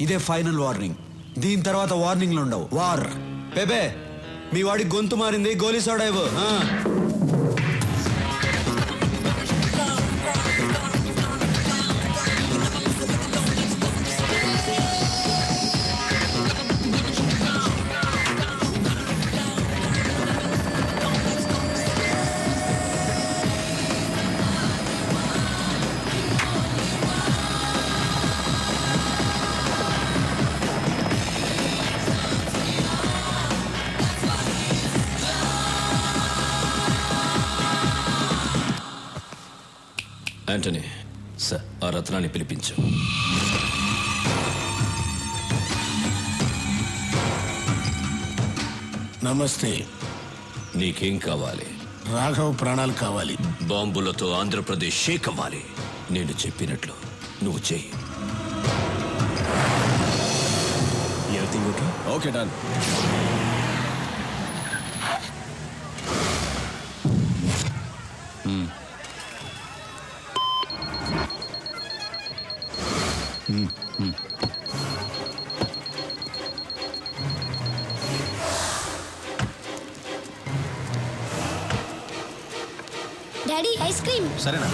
ఇదే ఫైనల్ వార్నింగ్. దీని తర్వాత వార్నింగ్లు ఉండవు. వార్. బేబే, మీ వాడి గొంతు మారింది, గోలీ సోడా ఇవ్వు. యాంటనీ సార్, ఆ రత్నాన్ని పిలిపించు. నమస్తే. నీకేం కావాలి? రాఘవ్ ప్రాణాలు కావాలి. బాంబులతో ఆంధ్రప్రదేశ్ షేక్ అవ్వాలి. నేను చెప్పినట్లు నువ్వు చెయ్యి. Everything okay? Okay done. Daddy ice cream. సరేనా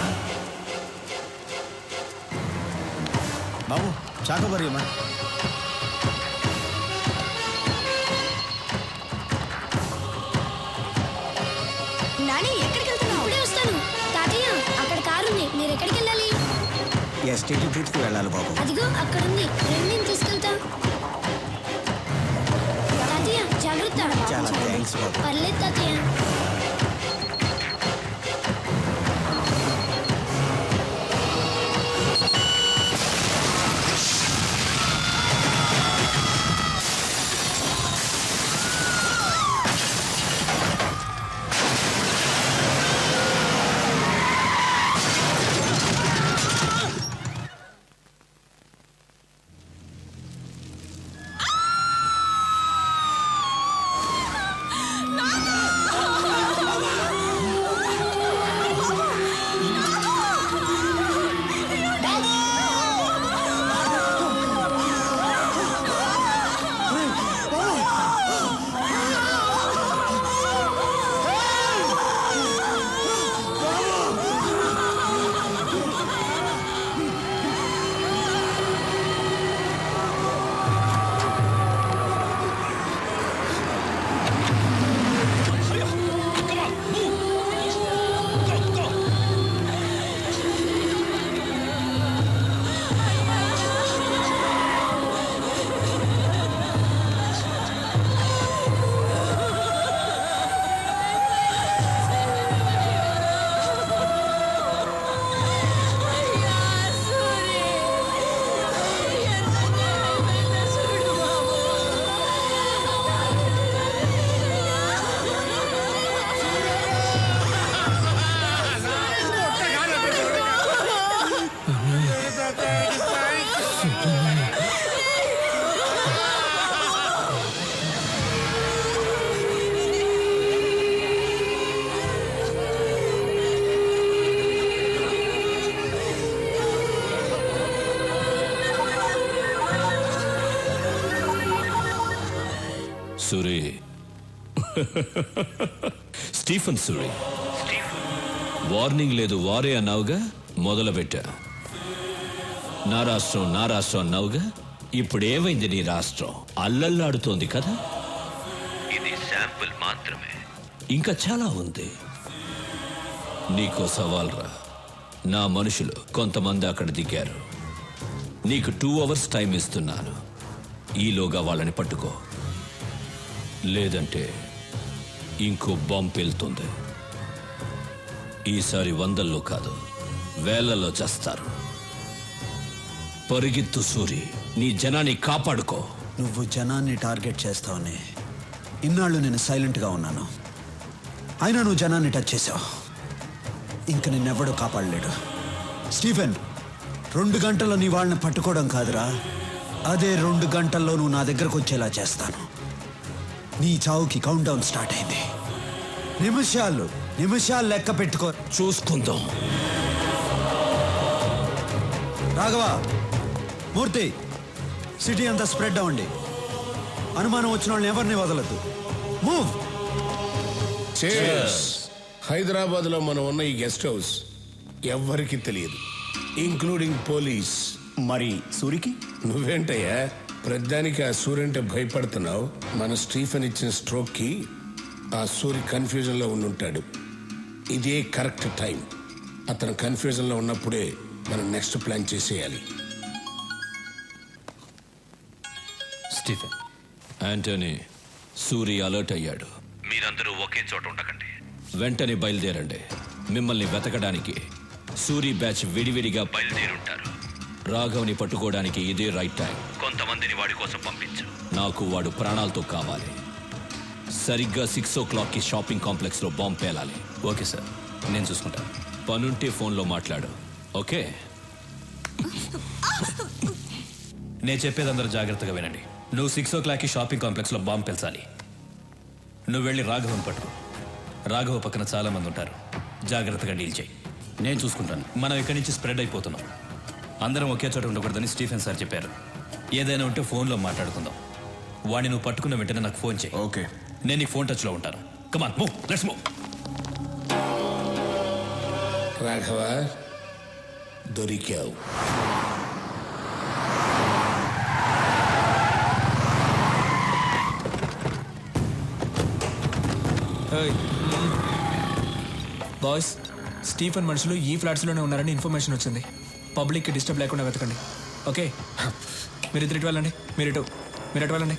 బాబు? చాకోబారి అమ్మా. నాని ఎక్కడికి వెళ్తున్నావు? ఇప్పుడే వస్తాను. తాతయ్య అక్కడ కారు ఉంది, మీరు ఎక్కడికి వెళ్ళాలి? ఎస్టేట్ బ్రిడ్జ్కి వెళ్ళాలి బాబు. అదిగో అక్కడ ఉంది, రండి నేను తీసుకెళ్తా. తాతయ్య జాగ్రత్త. చాలా థ్యాంక్స్ బాబు. పర్లేదు తాతయ్య. సూరి, స్టీఫెన్ సూరి. వార్నింగ్ లేదు వారే అన్నావుగా, మొదలుపెట్టా. నా రాష్ట్రం అన్నావుగా, ఇప్పుడు ఏమైంది నీ రాష్ట్రం? అల్లల్లాడుతోంది కదా. ఇది శాంపుల్ మాత్రమే, ఇంకా చాలా ఉంది. నీకో సవాల్ రా. నా మనుషులు కొంతమంది అక్కడ దిగారు. నీకు 2 hours టైం ఇస్తున్నాను. ఈలోగా వాళ్ళని పట్టుకో, లేదంటే ఇంకో బాంబు వెళ్తుంది. ఈసారి 100లో కాదు 1000లో చేస్తారు. పరిగెత్తు సూరి, నీ జనాన్ని కాపాడుకో. నువ్వు జనాన్ని టార్గెట్ చేస్తావని ఇన్నాళ్ళు నేను సైలెంట్గా ఉన్నాను. అయినా నువ్వు జనాన్ని టచ్ చేసావు. ఇంక నిన్నెవ్వడూ కాపాడలేడు. స్టీఫెన్, 2 గంటల్లో నీ వాళ్ళని పట్టుకోవడం కాదురా, అదే 2 గంటల్లో నువ్వు నా దగ్గరకు వచ్చేలా చేస్తాను. నీ చావుకి కౌంట్ డౌన్ స్టార్ట్ అయింది. నిమిషాలు లెక్క పెట్టుకో. చూసుకుందాం. రాఘవ, మూర్తి, సిటీ అంతా స్ప్రెడ్ అవ్వండి. అనుమానం వచ్చిన వాళ్ళని ఎవరిని వదలద్దు. మూవ్. హైదరాబాద్ లో మనం ఉన్న ఈ గెస్ట్ హౌస్ ఎవ్వరికి తెలియదు, ఇంక్లూడింగ్ పోలీస్. మరి సూరికి? నువ్వేంటయ్యా ప్రధానికి ఆ సూర్య అంటే భయపడుతున్నావు? మన స్టీఫెన్ ఇచ్చిన స్ట్రోక్ కి ఆ సూర్య కన్ఫ్యూజన్ లో ఉండుంటాడు. ఇదే కరెక్ట్ టైం. అతను కన్ఫ్యూజన్ లో ఉన్నప్పుడే మనం నెక్స్ట్ ప్లాన్ చేసేయాలి. స్టీఫెన్, యాంటనీ, సూరి అలర్ట్ అయ్యాడు. మీరందరూ ఒకే చోట ఉండకండి. వెంటనే బయలుదేరండి. మిమ్మల్ని వెతకడానికి సూరి బ్యాచ్ విడివిడిగా బయలుదేరుంటారు. రాఘవ్ని పట్టుకోవడానికి ఇదే రైట్ టైం. కొంతమందిని వాడి కోసం పంపించు. నాకు వాడు ప్రాణాలతో కావాలి. సరిగ్గా 6 o'clockకి షాపింగ్ కాంప్లెక్స్ లో బాంబు పేలాలి. ఓకే సార్, నేను చూసుకుంటాను. పనుంటే ఫోన్లో మాట్లాడు. ఓకే? నేను చెప్పేది అందరూ జాగ్రత్తగా వినండి. నువ్వు 6 o'clockకి షాపింగ్ కాంప్లెక్స్ లో బాంబు పెంచాలి. నువ్వు వెళ్ళి రాఘవన్ పట్టుకో. రాఘవ పక్కన చాలా మంది ఉంటారు. జాగ్రత్తగా డీల్ చేయి. నేను చూసుకుంటాను. మనం ఇక్కడి నుంచి స్ప్రెడ్ అయిపోతున్నాం. అందరం ఒకే చోట ఉండకూడదని స్టీఫెన్ సార్ చెప్పారు. ఏదైనా ఉంటే ఫోన్లో మాట్లాడుకుందాం. వాడిని నువ్వు పట్టుకున్న వెంటనే నాకు ఫోన్ చేయి. ఓకే, నేను నీ ఫోన్ టచ్లో ఉంటాను. Come on, move, let's move. Raghava, దొరికావు. బాయ్స్, స్టీఫెన్ మనుషులు ఈ ఫ్లాట్స్లోనే ఉన్నారని ఇన్ఫర్మేషన్ వచ్చింది. పబ్లిక్కి డిస్టర్బ్ లేకుండా వెతకండి. ఓకే, మీరు ఇటు వెళ్ళండి. మీరు ఎటు వెళ్ళండి.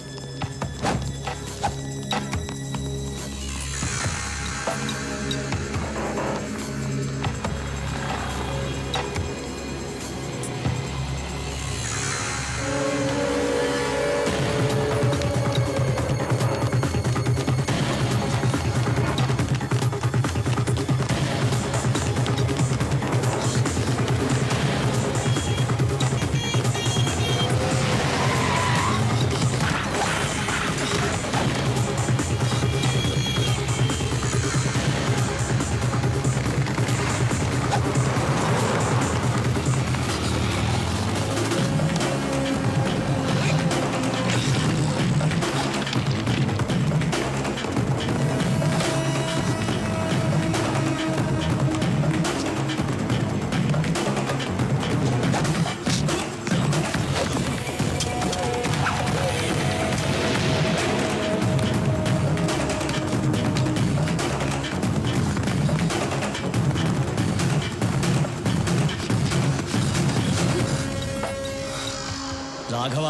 రాఘవ,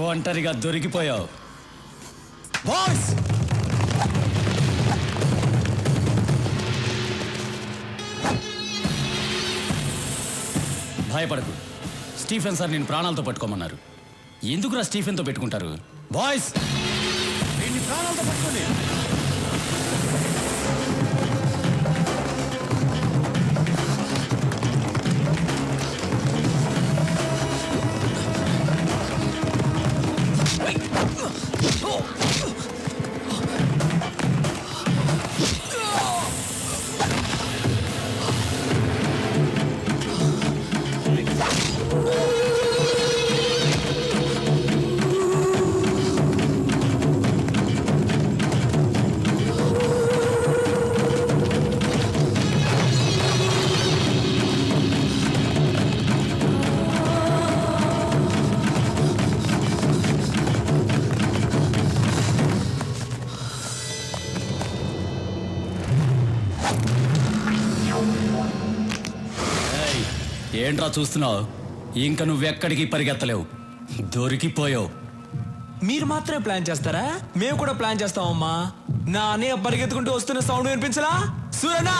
ఒంటరిగా దొరికిపోయావు. బాయ్స్, భయపడకు. స్టీఫెన్ సార్ నేను ప్రాణాలతో పట్టుకోమన్నారు. ఎందుకురా స్టీఫెన్తో పెట్టుకుంటారు? బాయ్స్, నేను ప్రాణాలతో పట్టుకోండి. ఏంట్రా చూస్తున్నావు? ఇంకా నువ్వెక్కడికి పరిగెత్తలేవు, దొరికిపోయావు. మీరు మాత్రమే ప్లాన్ చేస్తారా? మేము కూడా ప్లాన్ చేస్తామమ్మా. నా అన్నయ్య పరిగెత్తుకుంటూ వస్తున్న సౌండ్ వినిపించలా? సూరనా,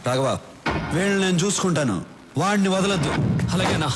రాఘవ, వీళ్ళని నేను చూసుకుంటాను, వాడిని వదలొద్దు. అలాగేనా?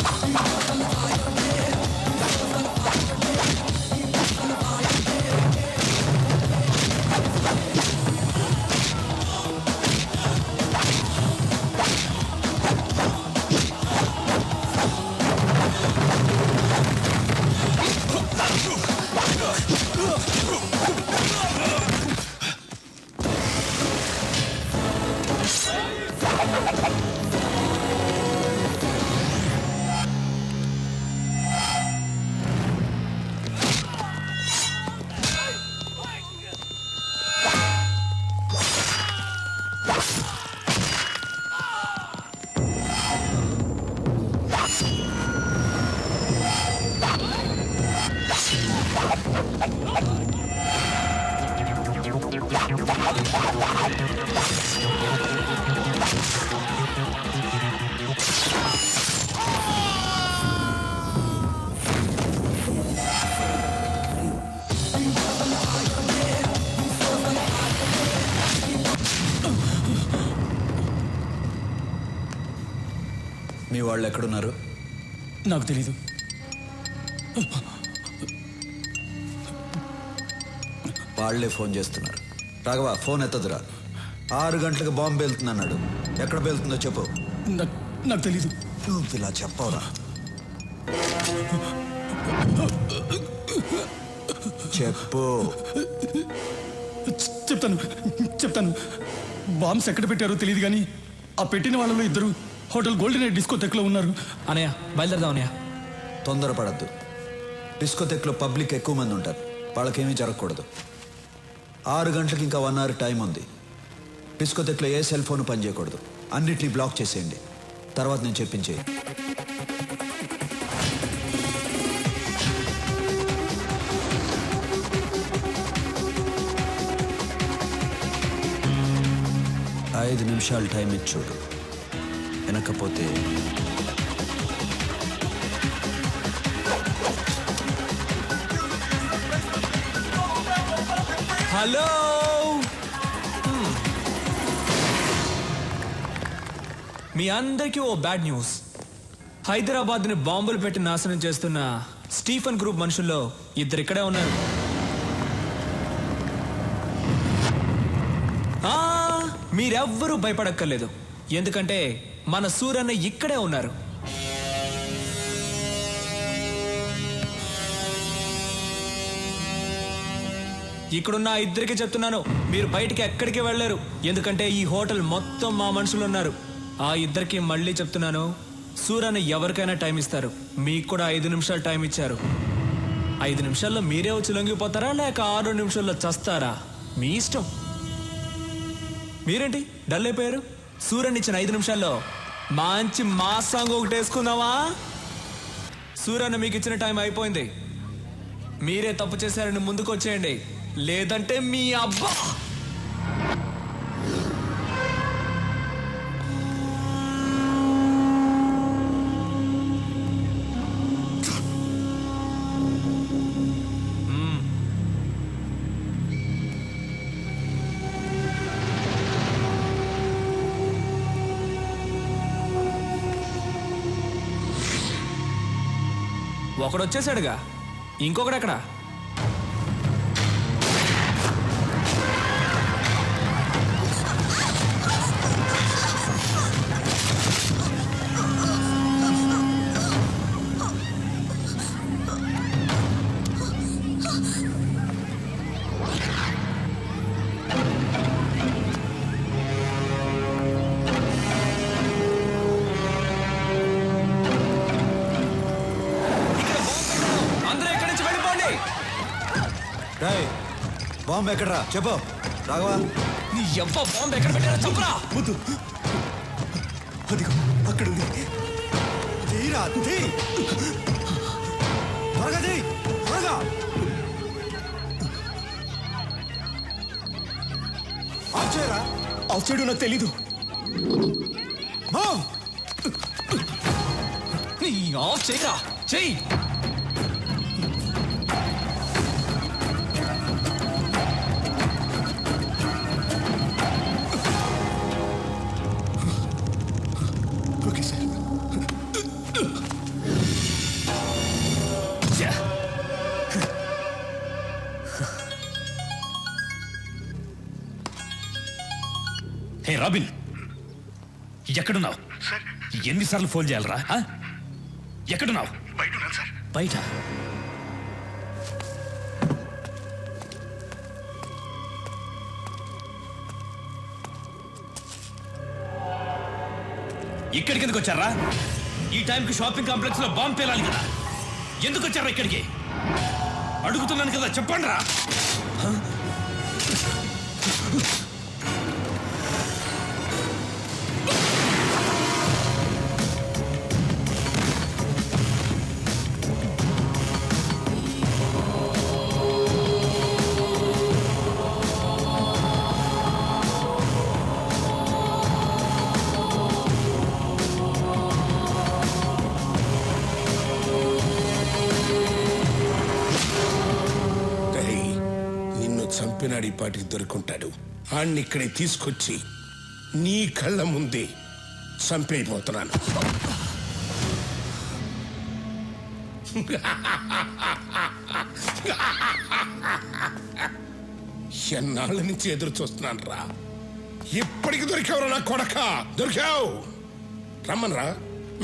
మీ వాళ్ళు ఎక్కడున్నారు? నాకు తెలీదు. వాళ్ళే ఫోన్ చేస్తున్నారు. రాఘవ ఫోన్ ఎత్తదురా. 6 గంటలకు బాంబు వెళ్తుందన్నాడు. ఎక్కడ వెళ్తుందో చెప్పు. నాకు తెలీదు. నువ్వు ఇలా చెప్పవురా. చెప్పు. చెప్తాను. బాంబ్స్ ఎక్కడ పెట్టారో తెలియదు కానీ ఆ పెట్టిన వాళ్ళలో 2 హోటల్ గోల్డెన్ నైట్ డిస్కోటెక్లో ఉన్నారు. అనయ్య బయలుదేరదాం అనయ్య. తొందరపడద్దు. డిస్కోటెక్లో పబ్లిక్ ఎక్కువ మంది ఉంటారు. వాళ్ళకేమీ జరగకూడదు. 6 గంటలకు ఇంకా 1 అవర్ టైం ఉంది. డిస్కోటెక్లో ఏ సెల్ ఫోన్ పనిచేయకూడదు. అన్నిటినీ బ్లాక్ చేసేయండి. తర్వాత నేను చెప్పించేయి. ఐదు నిమిషాలు టైం ఇచ్చి చూడు. వెనకపోతే హలో. మీ అందరికీ ఓ బ్యాడ్ న్యూస్. హైదరాబాద్ని బాంబులు పెట్టి నాశనం చేస్తున్న స్టీఫెన్ గ్రూప్ మనుషుల్లో 2 ఇక్కడే ఉన్నారు. మీరెవ్వరూ భయపడక్కర్లేదు. ఎందుకంటే మన సూరన్న ఇక్కడే ఉన్నారు. ఇక్కడున్న 2కి చెప్తున్నాను, మీరు బయటికి ఎక్కడికి వెళ్ళారు. ఎందుకంటే ఈ హోటల్ మొత్తం మా మనుషులు ఉన్నారు. ఆ 2కి మళ్ళీ చెప్తున్నాను, సూరన్న ఎవరికైనా టైం ఇస్తారు. మీకు కూడా 5 నిమిషాలు టైం ఇచ్చారు. 5 నిమిషాల్లో మీరే వచ్చి లొంగిపోతారా లేక 6 నిమిషాల్లో చస్తారా? మీ ఇష్టం. మీరేంటి డల్ అయిపోయారు? సూరన్ ఇచ్చిన 5 నిమిషాల్లో మంచి మా సాంగ్ ఒకటి వేసుకుందామా? సూరన్న మీకు ఇచ్చిన టైం అయిపోయింది. మీరే తప్పు చేశారని ముందుకు వచ్చేయండి, లేదంటే మీ అబ్బా. ఒకడు వచ్చేసాడుగా, ఇంకొకడు ఎక్కడ? బాంబు ఎక్కడరా చెప్పు. రాఘవా నీ ఎవ్వ బాంబు ఎక్కడ పెట్టారో చెప్పురా. వద్దు, అదిగో అక్కడ ఉంది. తీరా తీ, త్వరగా తీ, త్వరగా. ఆఫ్ చేయరా. ఆఫ్ చేయడం నాకు తెలీదు. నీ ఆఫ్ చేయరా, చెయ్యి. హే రాబిన్, ఎక్కడున్నావు? ఎన్నిసార్లు ఫోన్ చేయాలరా? ఎక్కడున్నావు? బయట. ఇక్కడికి ఎందుకు వచ్చారా? ఈ టైంకి షాపింగ్ కాంప్లెక్స్ లో బాంబు పేలాలి కదా. ఎందుకు వచ్చారా ఇక్కడికి? అడుగుతున్నాను కదా, చెప్పండి రా. చంపినాడు, ఈ పాటికి దొరుకుంటాడు. ఆడిని ఇక్కడికి తీసుకొచ్చి నీ కళ్ళ ముందే చంపైపోతున్నాను. ఎన్నాళ్ళ నుంచి ఎదురు చూస్తున్నాను రా. ఇప్పటికి దొరికావురా నా కొడక, దొరికావు. రమ్మనరా,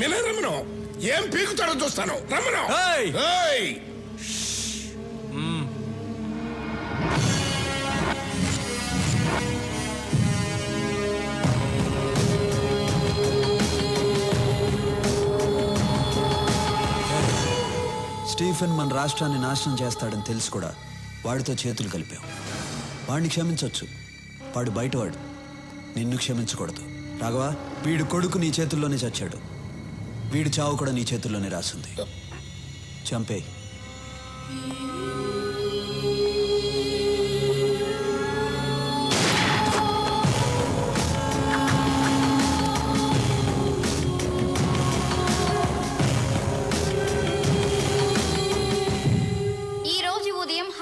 నేనే రమ్మను. ఏం పీకుతాడో చూస్తాను, రమ్మను. ఏయ్! స్టీఫెన్ మన రాష్ట్రాన్ని నాశనం చేస్తాడని తెలుసు కూడా వాడితో చేతులు కలిపావు. వాడిని క్షమించవచ్చు, వాడు బయటవాడు. నిన్ను క్షమించకూడదు. రాఘవా, వీడు కొడుకు నీ చేతుల్లోనే చచ్చాడు. వీడి చావు కూడా నీ చేతుల్లోనే రాసింది. చంపేయ్.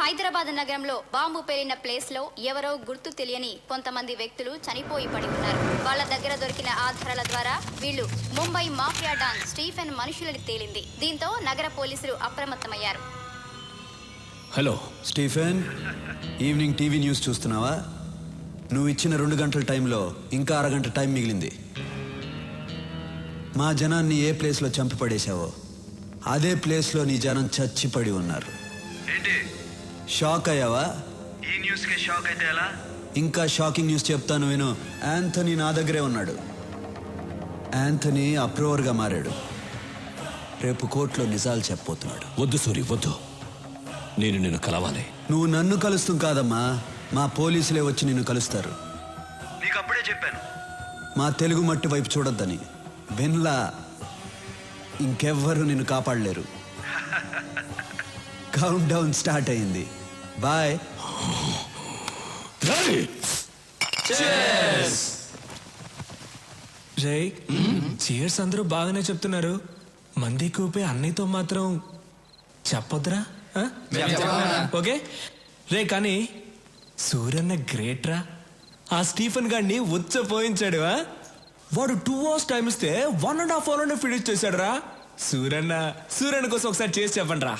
హైదరాబాద్ నగరంలో బాంబు పేలిన ప్లేస్ లో ఎవరో గుర్తు తెలియని కొంతమంది వ్యక్తులు చనిపోయి పడి ఉన్నారు. వాళ్ళ దగ్గర దొరికిన ఆధారాల ద్వారా వీళ్ళు ముంబై మాఫియా డాన్ స్టీఫెన్ మనుషులని తేలింది. దీంతో నగర పోలీసులు అప్రమత్తమయ్యారు. Hello Stephen, evening TV news చూస్తున్నావా? నువ్వు ఇచ్చిన 2 గంటల టైంలో ఇంకా అరగంట టైం మిగిలింది. మా జనాన్ని ఏ ప్లేస్లో చంపి పడేశావో అదే ప్లేస్లో నీ జనం చచ్చిపడి ఉన్నారు. షాక్ అయ్యావా? ఈ న్యూస్ కి షాక్ అయితే ఎలా? ఇంకా షాకింగ్ న్యూస్ చెప్తాను విను. యాంథనీ నా దగ్గరే ఉన్నాడు. యాంథనీ అప్రూవర్గా మారాడు. రేపు కోర్టులో నిజాలు చెప్పబోతున్నాడు. వద్దు సూరి, వద్దు. నేను నిన్ను కలవాలి. నువ్వు నన్ను కలుస్తూ కాదమ్మా, మా పోలీసులే వచ్చి నిన్ను కలుస్తారు. నీకు అప్పుడే చెప్పాను. మా తెలుగు మట్టి వైపు చూడొద్దని. విన్లా, ఇంకెవ్వరూ నిన్ను కాపాడలేరు. కౌంట్ డౌన్ స్టార్ట్ అయింది. బాయ్. రే, చీర్స్ అందరూ బాగానే చెప్తున్నారు. మంది కూపే అన్నయ్యతో మాత్రం చెప్పొద్దురా? ఓకే రే, కానీ సూర్యన్న గ్రేట్ రా. ఆ స్టీఫెన్ గాడిని ఉచ్చపోయించాడు. వాడు 2 hours టైం ఇస్తే 1.5 hour ఫినిష్ చేశాడు రా. సూర్యన్న కోసం ఒకసారి చేసి చెప్పండి రా.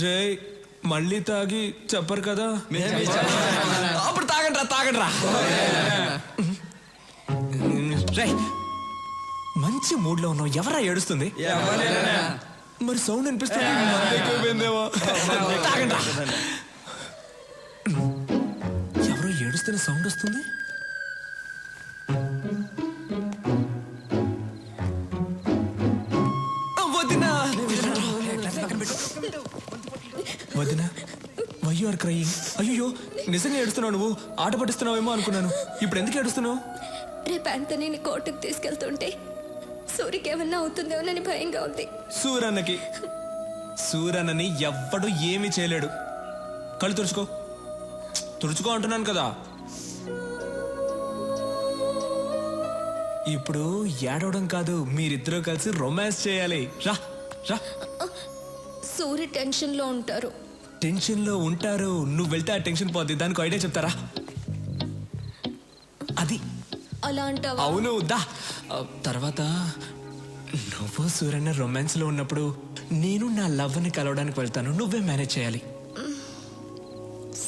రే, మళ్ళీ తాగి చెప్పరు కదా? అప్పుడు తాగండి రా. రే, మంచి మూడ్ లో ఉన్నావు. ఎవరా ఏడుస్తుంది? మరి సౌండ్ అనిపిస్తుంది. తాగండి రా. ఎవరో ఏడుస్తున్న సౌండ్ వస్తుంది. వదినా, వై యు ఆర్ క్రయింగ్? అయ్యో, నిజంగా ఏడుస్తున్నావు? నువ్వు ఆట పట్టిస్తున్నావేమో అనుకున్నాను. ఇప్పుడు ఎందుకు ఏడుస్తున్నావు? రేపు యాంథనీని కోర్టుకు తీసుకెళ్తుంటే సూరికి ఏమన్నా అవుతుందేమోనని భయంగా ఉంది. సూరన్నని ఎవ్వడు ఏమీ చేయలేడు. కళ్ళు తుడుచుకో అంటున్నాను కదా. ఇప్పుడు ఏడవడం కాదు, మీరిద్దరూ కలిసి రొమాన్స్ చేయాలి. రా రా. సూరి టెన్షన్ లో ఉంటారు. నువ్వు వెళ్తే ఆ టెన్షన్ పోద్ది. దానికి ఐడియా చెప్తారా? అది అలా అంటావా? అవును, దా. తర్వాత నువ్వు సూర్యన్న రొమాన్స్ లో ఉన్నప్పుడు నేను నా లవ్ ని కలవడానికి వెళ్తాను. నువ్వే మేనేజ్ చేయాలి.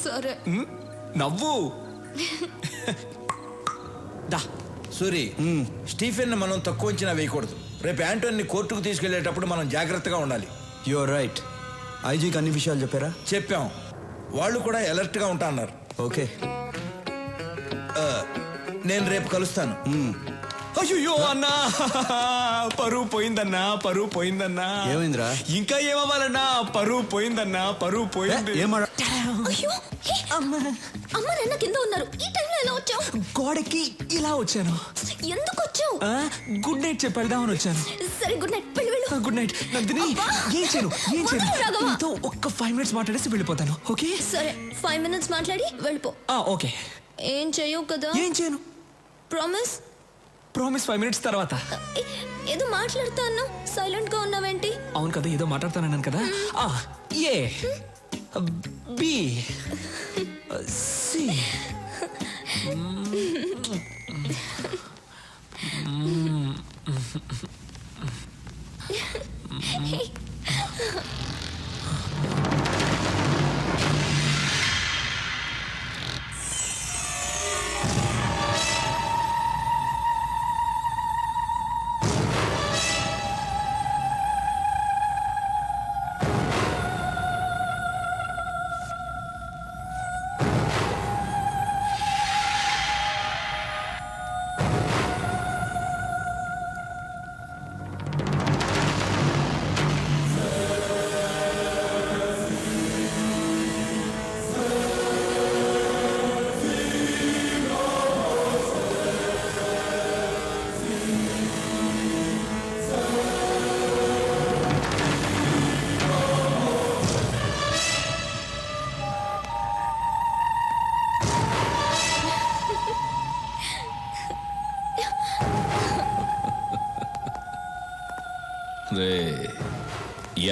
సరే. నవ్వు. దా సూరి, స్టీఫెన్ మనం తక్కువ అంచనా వేయకూడదు. రేపు యాంటోని కోర్టుకు తీసుకెళ్లేటప్పుడు మనం జాగ్రత్తగా ఉండాలి. You are right. ఐజీకి అన్ని విషయాలు చెప్పారా? చెప్పాం. వాళ్ళు కూడా అలర్ట్ గా ఉంటా అన్నారు. ఓకే, నేను రేపు కలుస్తాను. అయ్యో అన్నా, పరువు పోయిందన్నా. ఏమైందిరా? ఇంకా ఏమవ్వాలన్నా? పరువు పోయింది. అమ్మ నాన్న కింద ఉన్నారు. ఈ టైంలో ఎలా వచ్చావు? గోడకి ఇలా వచ్చాను. ఎందుకు వచ్చావు? గుడ్ నైట్ చెప్పి వెళ్దామని వచ్చాను. సరే, గుడ్ నైట్. వెళ్ళు. Good night Nandini. ఏం చేయను నీతో ఒక్క 5 minutes మాట్లాడేసి వెళ్ళిపోతాను. ఓకే సరే, 5 minutes మాట్లాడి వెళ్ళిపో. ఓకే. ఏం చేయవు కదా? ఏం చేయను. ప్రామిస్ 5 minutes తర్వాత. ఏదో మాట్లాడుతా అన్నావు, సైలెంట్ గా ఉన్నావేంటి? అవును కదా, ఏదో మాట్లాడుతానన్నాను కదా. A B C.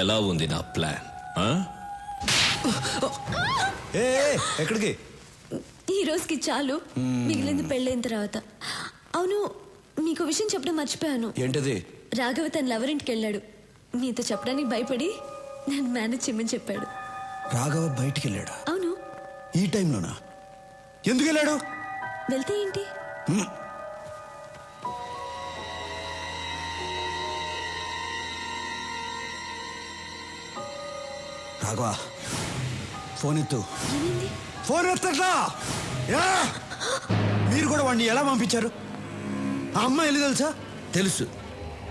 ఎలా ఉంది నా ప్లాన్? ఎక్కడికి? ఈ రోజుకి చాలు, మిగిలింది పెళ్ళైన తర్వాత. అవును, మీకు విషయం చెప్పడం మర్చిపోయాను. ఏంటది? రాఘవ తన లవరింటికి వెళ్ళాడు. మీతో చెప్పడానికి భయపడి నేను మేనేజ్ చేయమని చెప్పాడు. రాఘవ బయటికి వెళ్ళాడా? అవును. ఈ టైంలోనా? ఎందుకు వెళ్ళాడు? వెళ్తే ఏంటి? రాఘవ, ఫోన్ ఎత్తు. ఫోన్ ఎత్తట్లా? మీరు కూడా వాడిని ఎలా పంపించారు? ఆ అమ్మాయి వెళ్ళి తెలుసా? తెలుసు.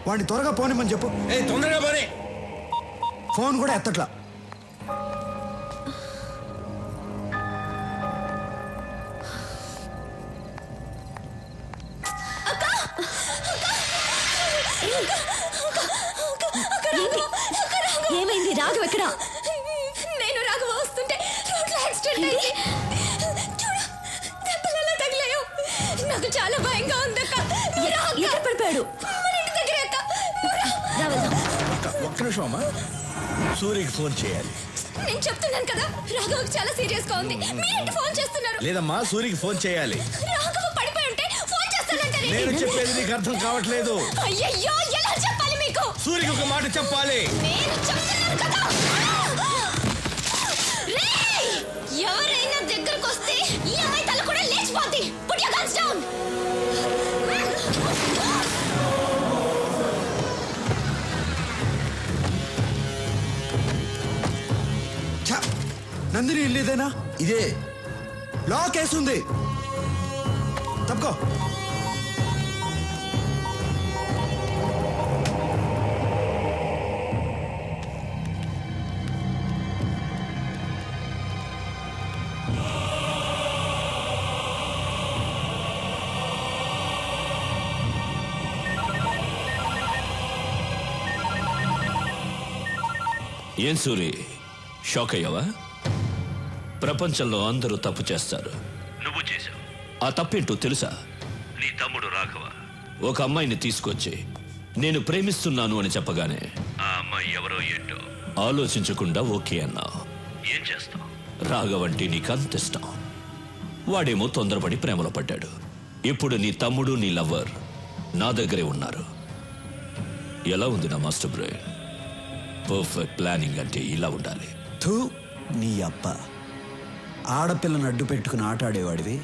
వాడిని త్వరగా పోనిమని చెప్పు. తొందరగా పోనీ. ఫోన్ కూడా ఎత్తట్లా. ఏమైంది? రాఘవ ఎక్కడ? నేను రాఘవ వస్తుంటే రోడ్లో యాక్సిడెంట్ అయింది. చూడు, దెబ్బలు ఎలా తగిలాయో. నాకు చాలా భయంగా ఉందక్క. ఎక్కడ పడిపోయాడు? మన ఇంటి దగ్గర అక్క. ఒక్క నిమిషం అమ్మా, సూర్యకి ఫోన్ చేయాలి. నేను చెప్తున్నాను కదా, రాఘవకి చాలా సీరియస్ గా ఉంది. మీరేంటి ఫోన్ చేస్తున్నారు? లేదమ్మా, సూర్యకి ఫోన్ చేయాలి. రాఘవ పడిపోయి ఉంటే ఫోన్ చేస్తానంటే నేను చెప్పేది నీకు అర్థం కావట్లేదు. అయ్యయ్యో, ఎలా చెప్పాలి మీకు? సూర్యకి ఒక మాట చెప్పాలి. నేను చెప్తున్నాను కదా. రేయ్, ఎవరైనా దగ్గరకు వస్తే ఈ అమ్మాయి తల కూడా లేచిపోద్ది. Put your guns down. Nandini ఇల్లు ఇదేనా? ఇదే. లాక్ వేస్తుంది. తప్పుకో. ఏం సూరి, షాక్ అయ్యావా? ప్రపంచంలో అందరూ తప్పు చేస్తారు. నువ్వు చేశావు. ఆ తప్పేంటో తెలుసా? నీ తమ్ముడు రాఘవ ఒక అమ్మాయిని తీసుకొచ్చి నేను ప్రేమిస్తున్నాను అని చెప్పగానే ఆ అమ్మాయి ఎవరో ఏంటో ఆలోచించకుండా ఓకే అన్నావు. ఏం చేస్తావు? రాఘవంటే నీకంత ఇష్టం. వాడేమో తొందరపడి ప్రేమలో పడ్డాడు. ఇప్పుడు నీ తమ్ముడు, నీ లవ్వర్ నా దగ్గరే ఉన్నారు. ఎలా ఉంది నా మాస్టర్ బ్రెయిన్? పర్ఫెక్ట్ ప్లానింగ్ అంటే ఇలా ఉండాలి. థూ, నీ అబ్బ. ఆడపిల్లను అడ్డు పెట్టుకుని ఆటాడేవాడివి.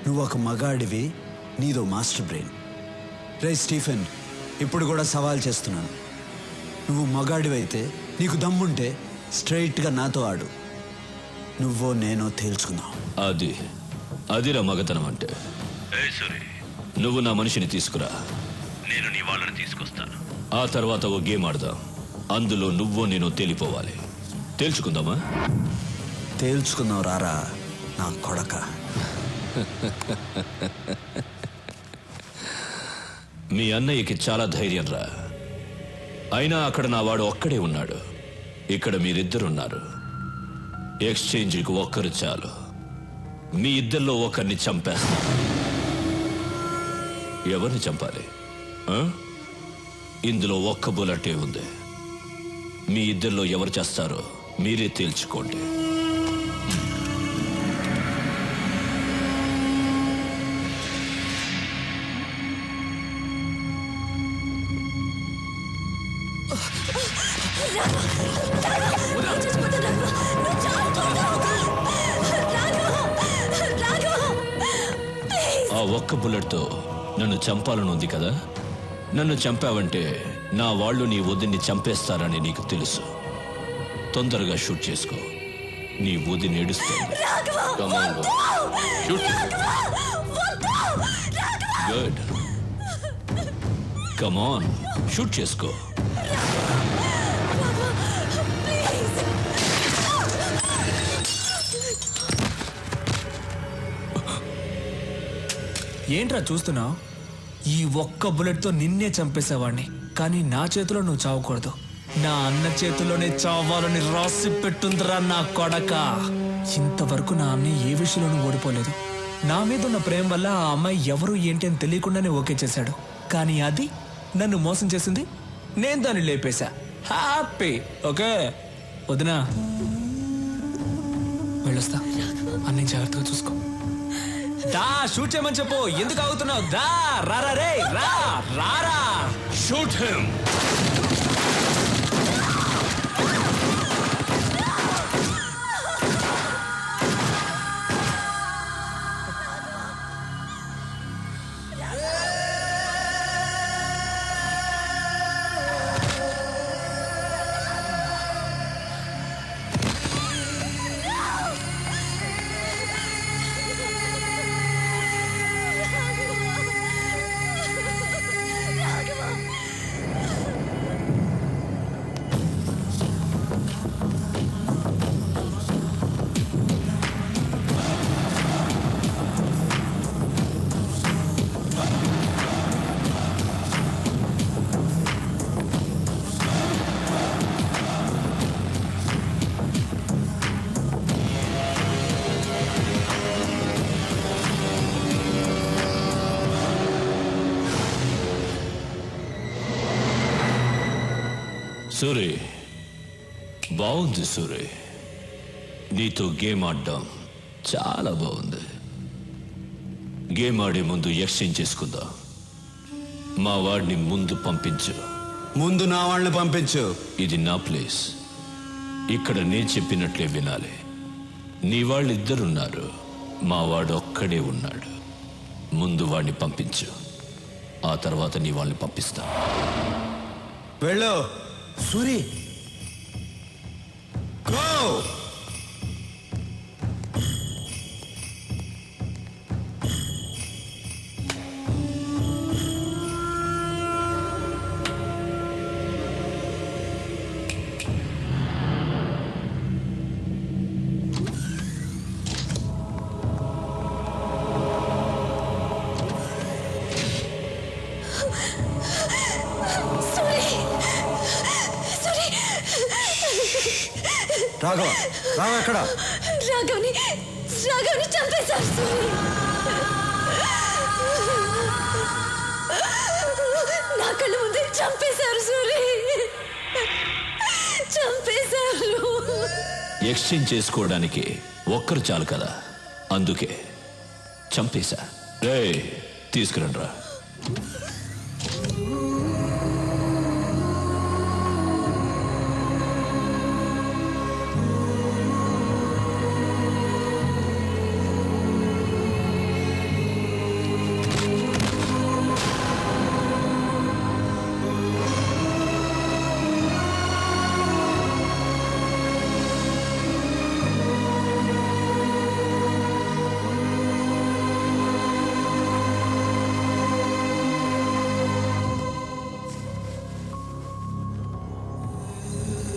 నువ్వు ఒక మగాడివి, నీదో మాస్టర్ బ్రెయిన్. రే స్టీఫెన్, ఇప్పుడు కూడా సవాల్ చేస్తున్నాను. నువ్వు మగాడివైతే, నీకు దమ్ముంటే స్ట్రైట్గా నాతో ఆడు. నువ్వో నేనో తేల్చుకుందాం. అదిరా మగతనం అంటే. నువ్వు నా మనిషిని తీసుకురా, నేను నీ వాళ్ళని తీసుకొస్తాను. ఆ తర్వాత ఓ గేమ్ ఆడదాం. అందులో నువ్వో నేను తేలిపోవాలి. తేల్చుకుందామా? తేల్చుకుందాం రారా నా కొడక. మీ అన్నయ్యకి చాలా ధైర్యం రా. అయినా అక్కడ నా వాడు ఒక్కడే ఉన్నాడు. ఇక్కడ మీరిద్దరున్నారు. ఎక్స్చేంజ్కి ఒక్కరు చాలు. మీ ఇద్దరిలో ఒకరిని చంపేస్తా. ఎవరిని చంపాలి? ఇందులో ఒక్క బుల్లెటే ఉంది. మీ ఇద్దరిలో ఎవరు చేస్తారో మీరే తేల్చుకోండి. ఆ ఒక్క బుల్లెట్తో నన్ను చంపాలని ఉంది కదా? నన్ను చంపావంటే నా వాళ్ళు నీ వదిన్ని చంపేస్తారని నీకు తెలుసు. తొందరగా షూట్ చేసుకో. నీ వదిని ఏడుస్తుంది. గుడ్. కమాన్, షూట్ చేసుకో. ఏంట్రా చూస్తున్నావు? ఈ ఒక్క బుల్లెట్తో నిన్నే చంపేసేవాడిని, కానీ నా చేతిలో నువ్వు చావకూడదు. నా అన్న చేతిలోనే చావాలని రాసి పెట్టుందిరా నా కొడక. ఇంతవరకు నా అన్న ఏ విషయంలోనూ ఓడిపోలేదు. నా మీద ఉన్న ప్రేమ వల్ల ఆ అమ్మాయి ఎవరు ఏంటి అని తెలియకుండానే ఓకే చేశాడు. కానీ అది నన్ను మోసం చేసింది నేను దాన్ని లేపేశా. హ్యాపీ. ఓకే వదినా, వెళ్ళొస్తా. అన్ని జాగ్రత్తగా చూసుకో. దా షూట్ చేయమని చెప్పు. ఎందుకు అవుతున్నావు? దా రారా రే, రా రారా. Shoot him. సూరి, బాగుంది సూరి. నీతో గేమ్ ఆడడం చాలా బాగుంది. గేమ్ ఆడే ముందు ఎక్స్చేంజ్ చేసుకుందాం. మా వాడిని ముందు పంపించు. ముందు నా వాళ్ళని పంపించు. ఇది నా ప్లేస్. ఇక్కడ నేను చెప్పినట్లే వినాలి. నీ వాళ్ళిద్దరున్నారు, మా వాడు ఒక్కడే ఉన్నాడు. ముందు వాడిని పంపించు, ఆ తర్వాత నీ వాళ్ళని పంపిస్తా. వెళ్ళు సూరి. గో. రాఘవ, రాఘవ ఎక్కడ? రాఘవ్ని చంపేశారు సూరి. నా కళ్ళ ముందే చంపేశారు సూరి, చంపేశారు. ఎక్స్చేంజ్ చేసుకోవడానికి ఒక్కరు చాలు కదా, అందుకే చంపేశా. రే తీసుకురండి రా.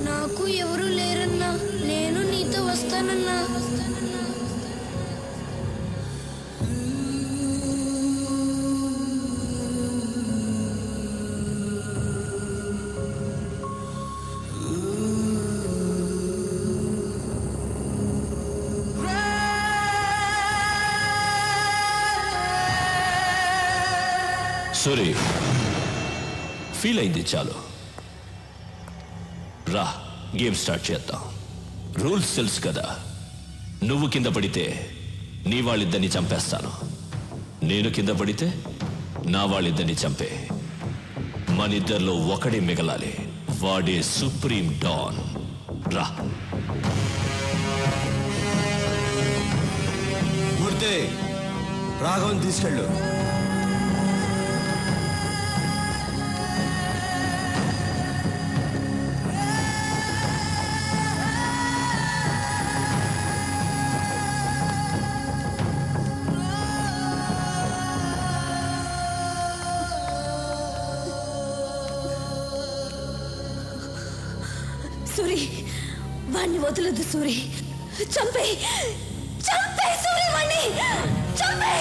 నాకు ఎవరు లేరన్నా, నేను నీతో వస్తానన్నా. సూరి, ఫీల్ అయింది చాలు. రా గేమ్ స్టార్ట్ చేద్దాం. రూల్స్ తెలుసు కదా. నువ్వు కింద పడితే నీ వాళ్ళిద్దరిని చంపేస్తాను. నేను కింద పడితే నా వాళ్ళిద్దరిని చంపే. మనిద్దరిలో ఒకడే మిగలాలి. వాడే సుప్రీం డాన్. రా. మూర్తి, రాఘవన్ తీసుకెళ్ళు. సూరి, వాణ్ణి వదలదు సూరి. చంపే చంపే సూరి, వాణ్ణి చంపే.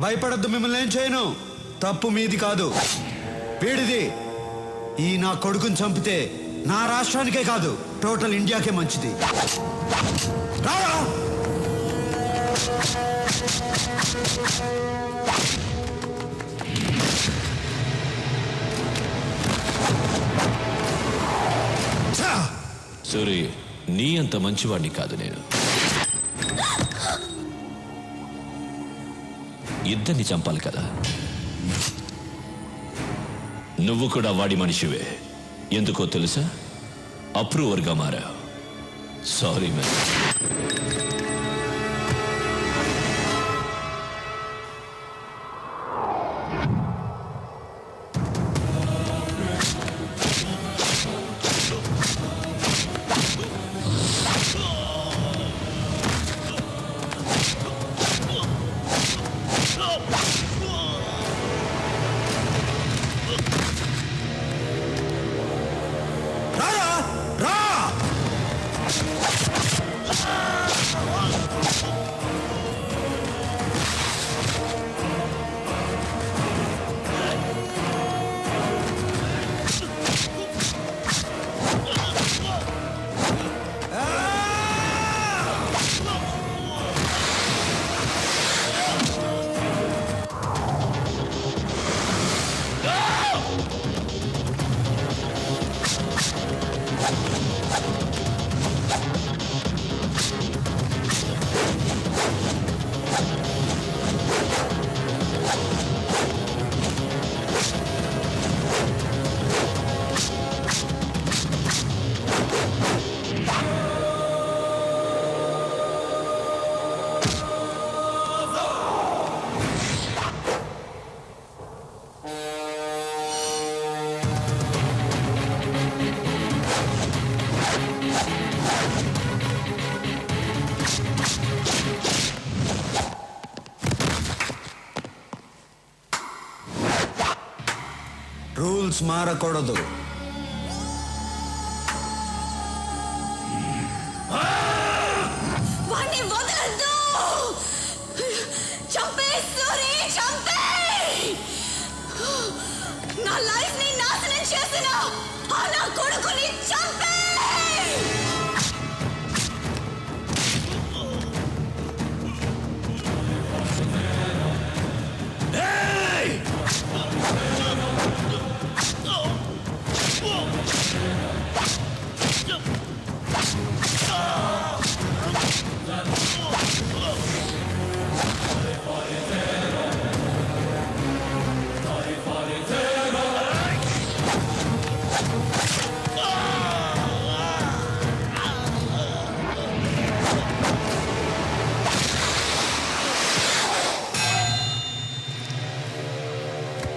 భయపడద్దు, మిమ్మల్ని ఏం చేయను. తప్పు మీది కాదు, వీడిది. ఈ నా కొడుకుని చంపితే నా రాష్ట్రానికే కాదు, టోటల్ ఇండియాకే మంచిది. రారా! సూరి, నీ అంత మంచివాడిని కాదు నేను. ఇద్దరిని చంపాలి కదా. నువ్వు కూడా వాడి మనిషివే. ఎందుకో తెలుసా? అప్రూవర్గా మారావు. Sorry man. రూల్స్ మారకూడదు. వాణ్ణి వదలొద్దు. చంపే సూరి, చంపే. నా లైఫ్ ని నాశనం చేసిన ఆ నా కొడుకుని చంపే.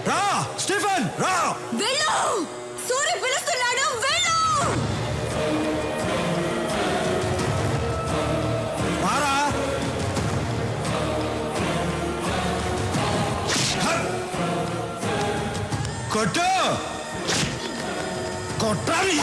రా స్టీఫెన్, రా. వెళ్ళు, సూరి పిలుస్తున్నాడు, వెళ్ళు. రారా. కొట్టు, కొట్టాలి.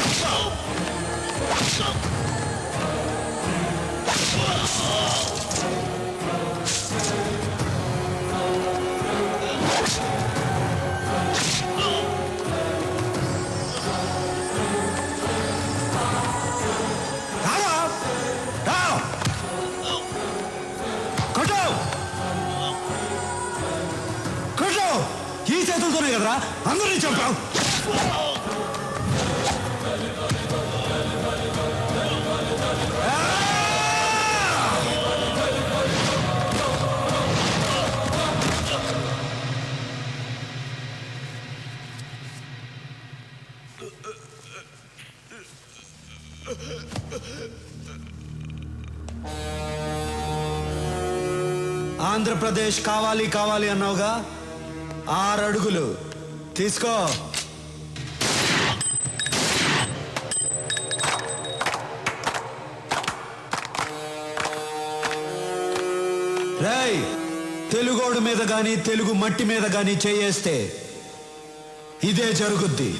ఈ చేతులతోనే కదరా అందరినీ చంపావు. ఆంధ్రప్రదేశ్ కావాలి కావాలి అన్నావుగా, 6 అడుగులు తీసుకో. రేయ్, తెలుగోడు మీద గాని తెలుగు మట్టి మీద గాని చేయేస్తే ఇదే జరుగుద్ది.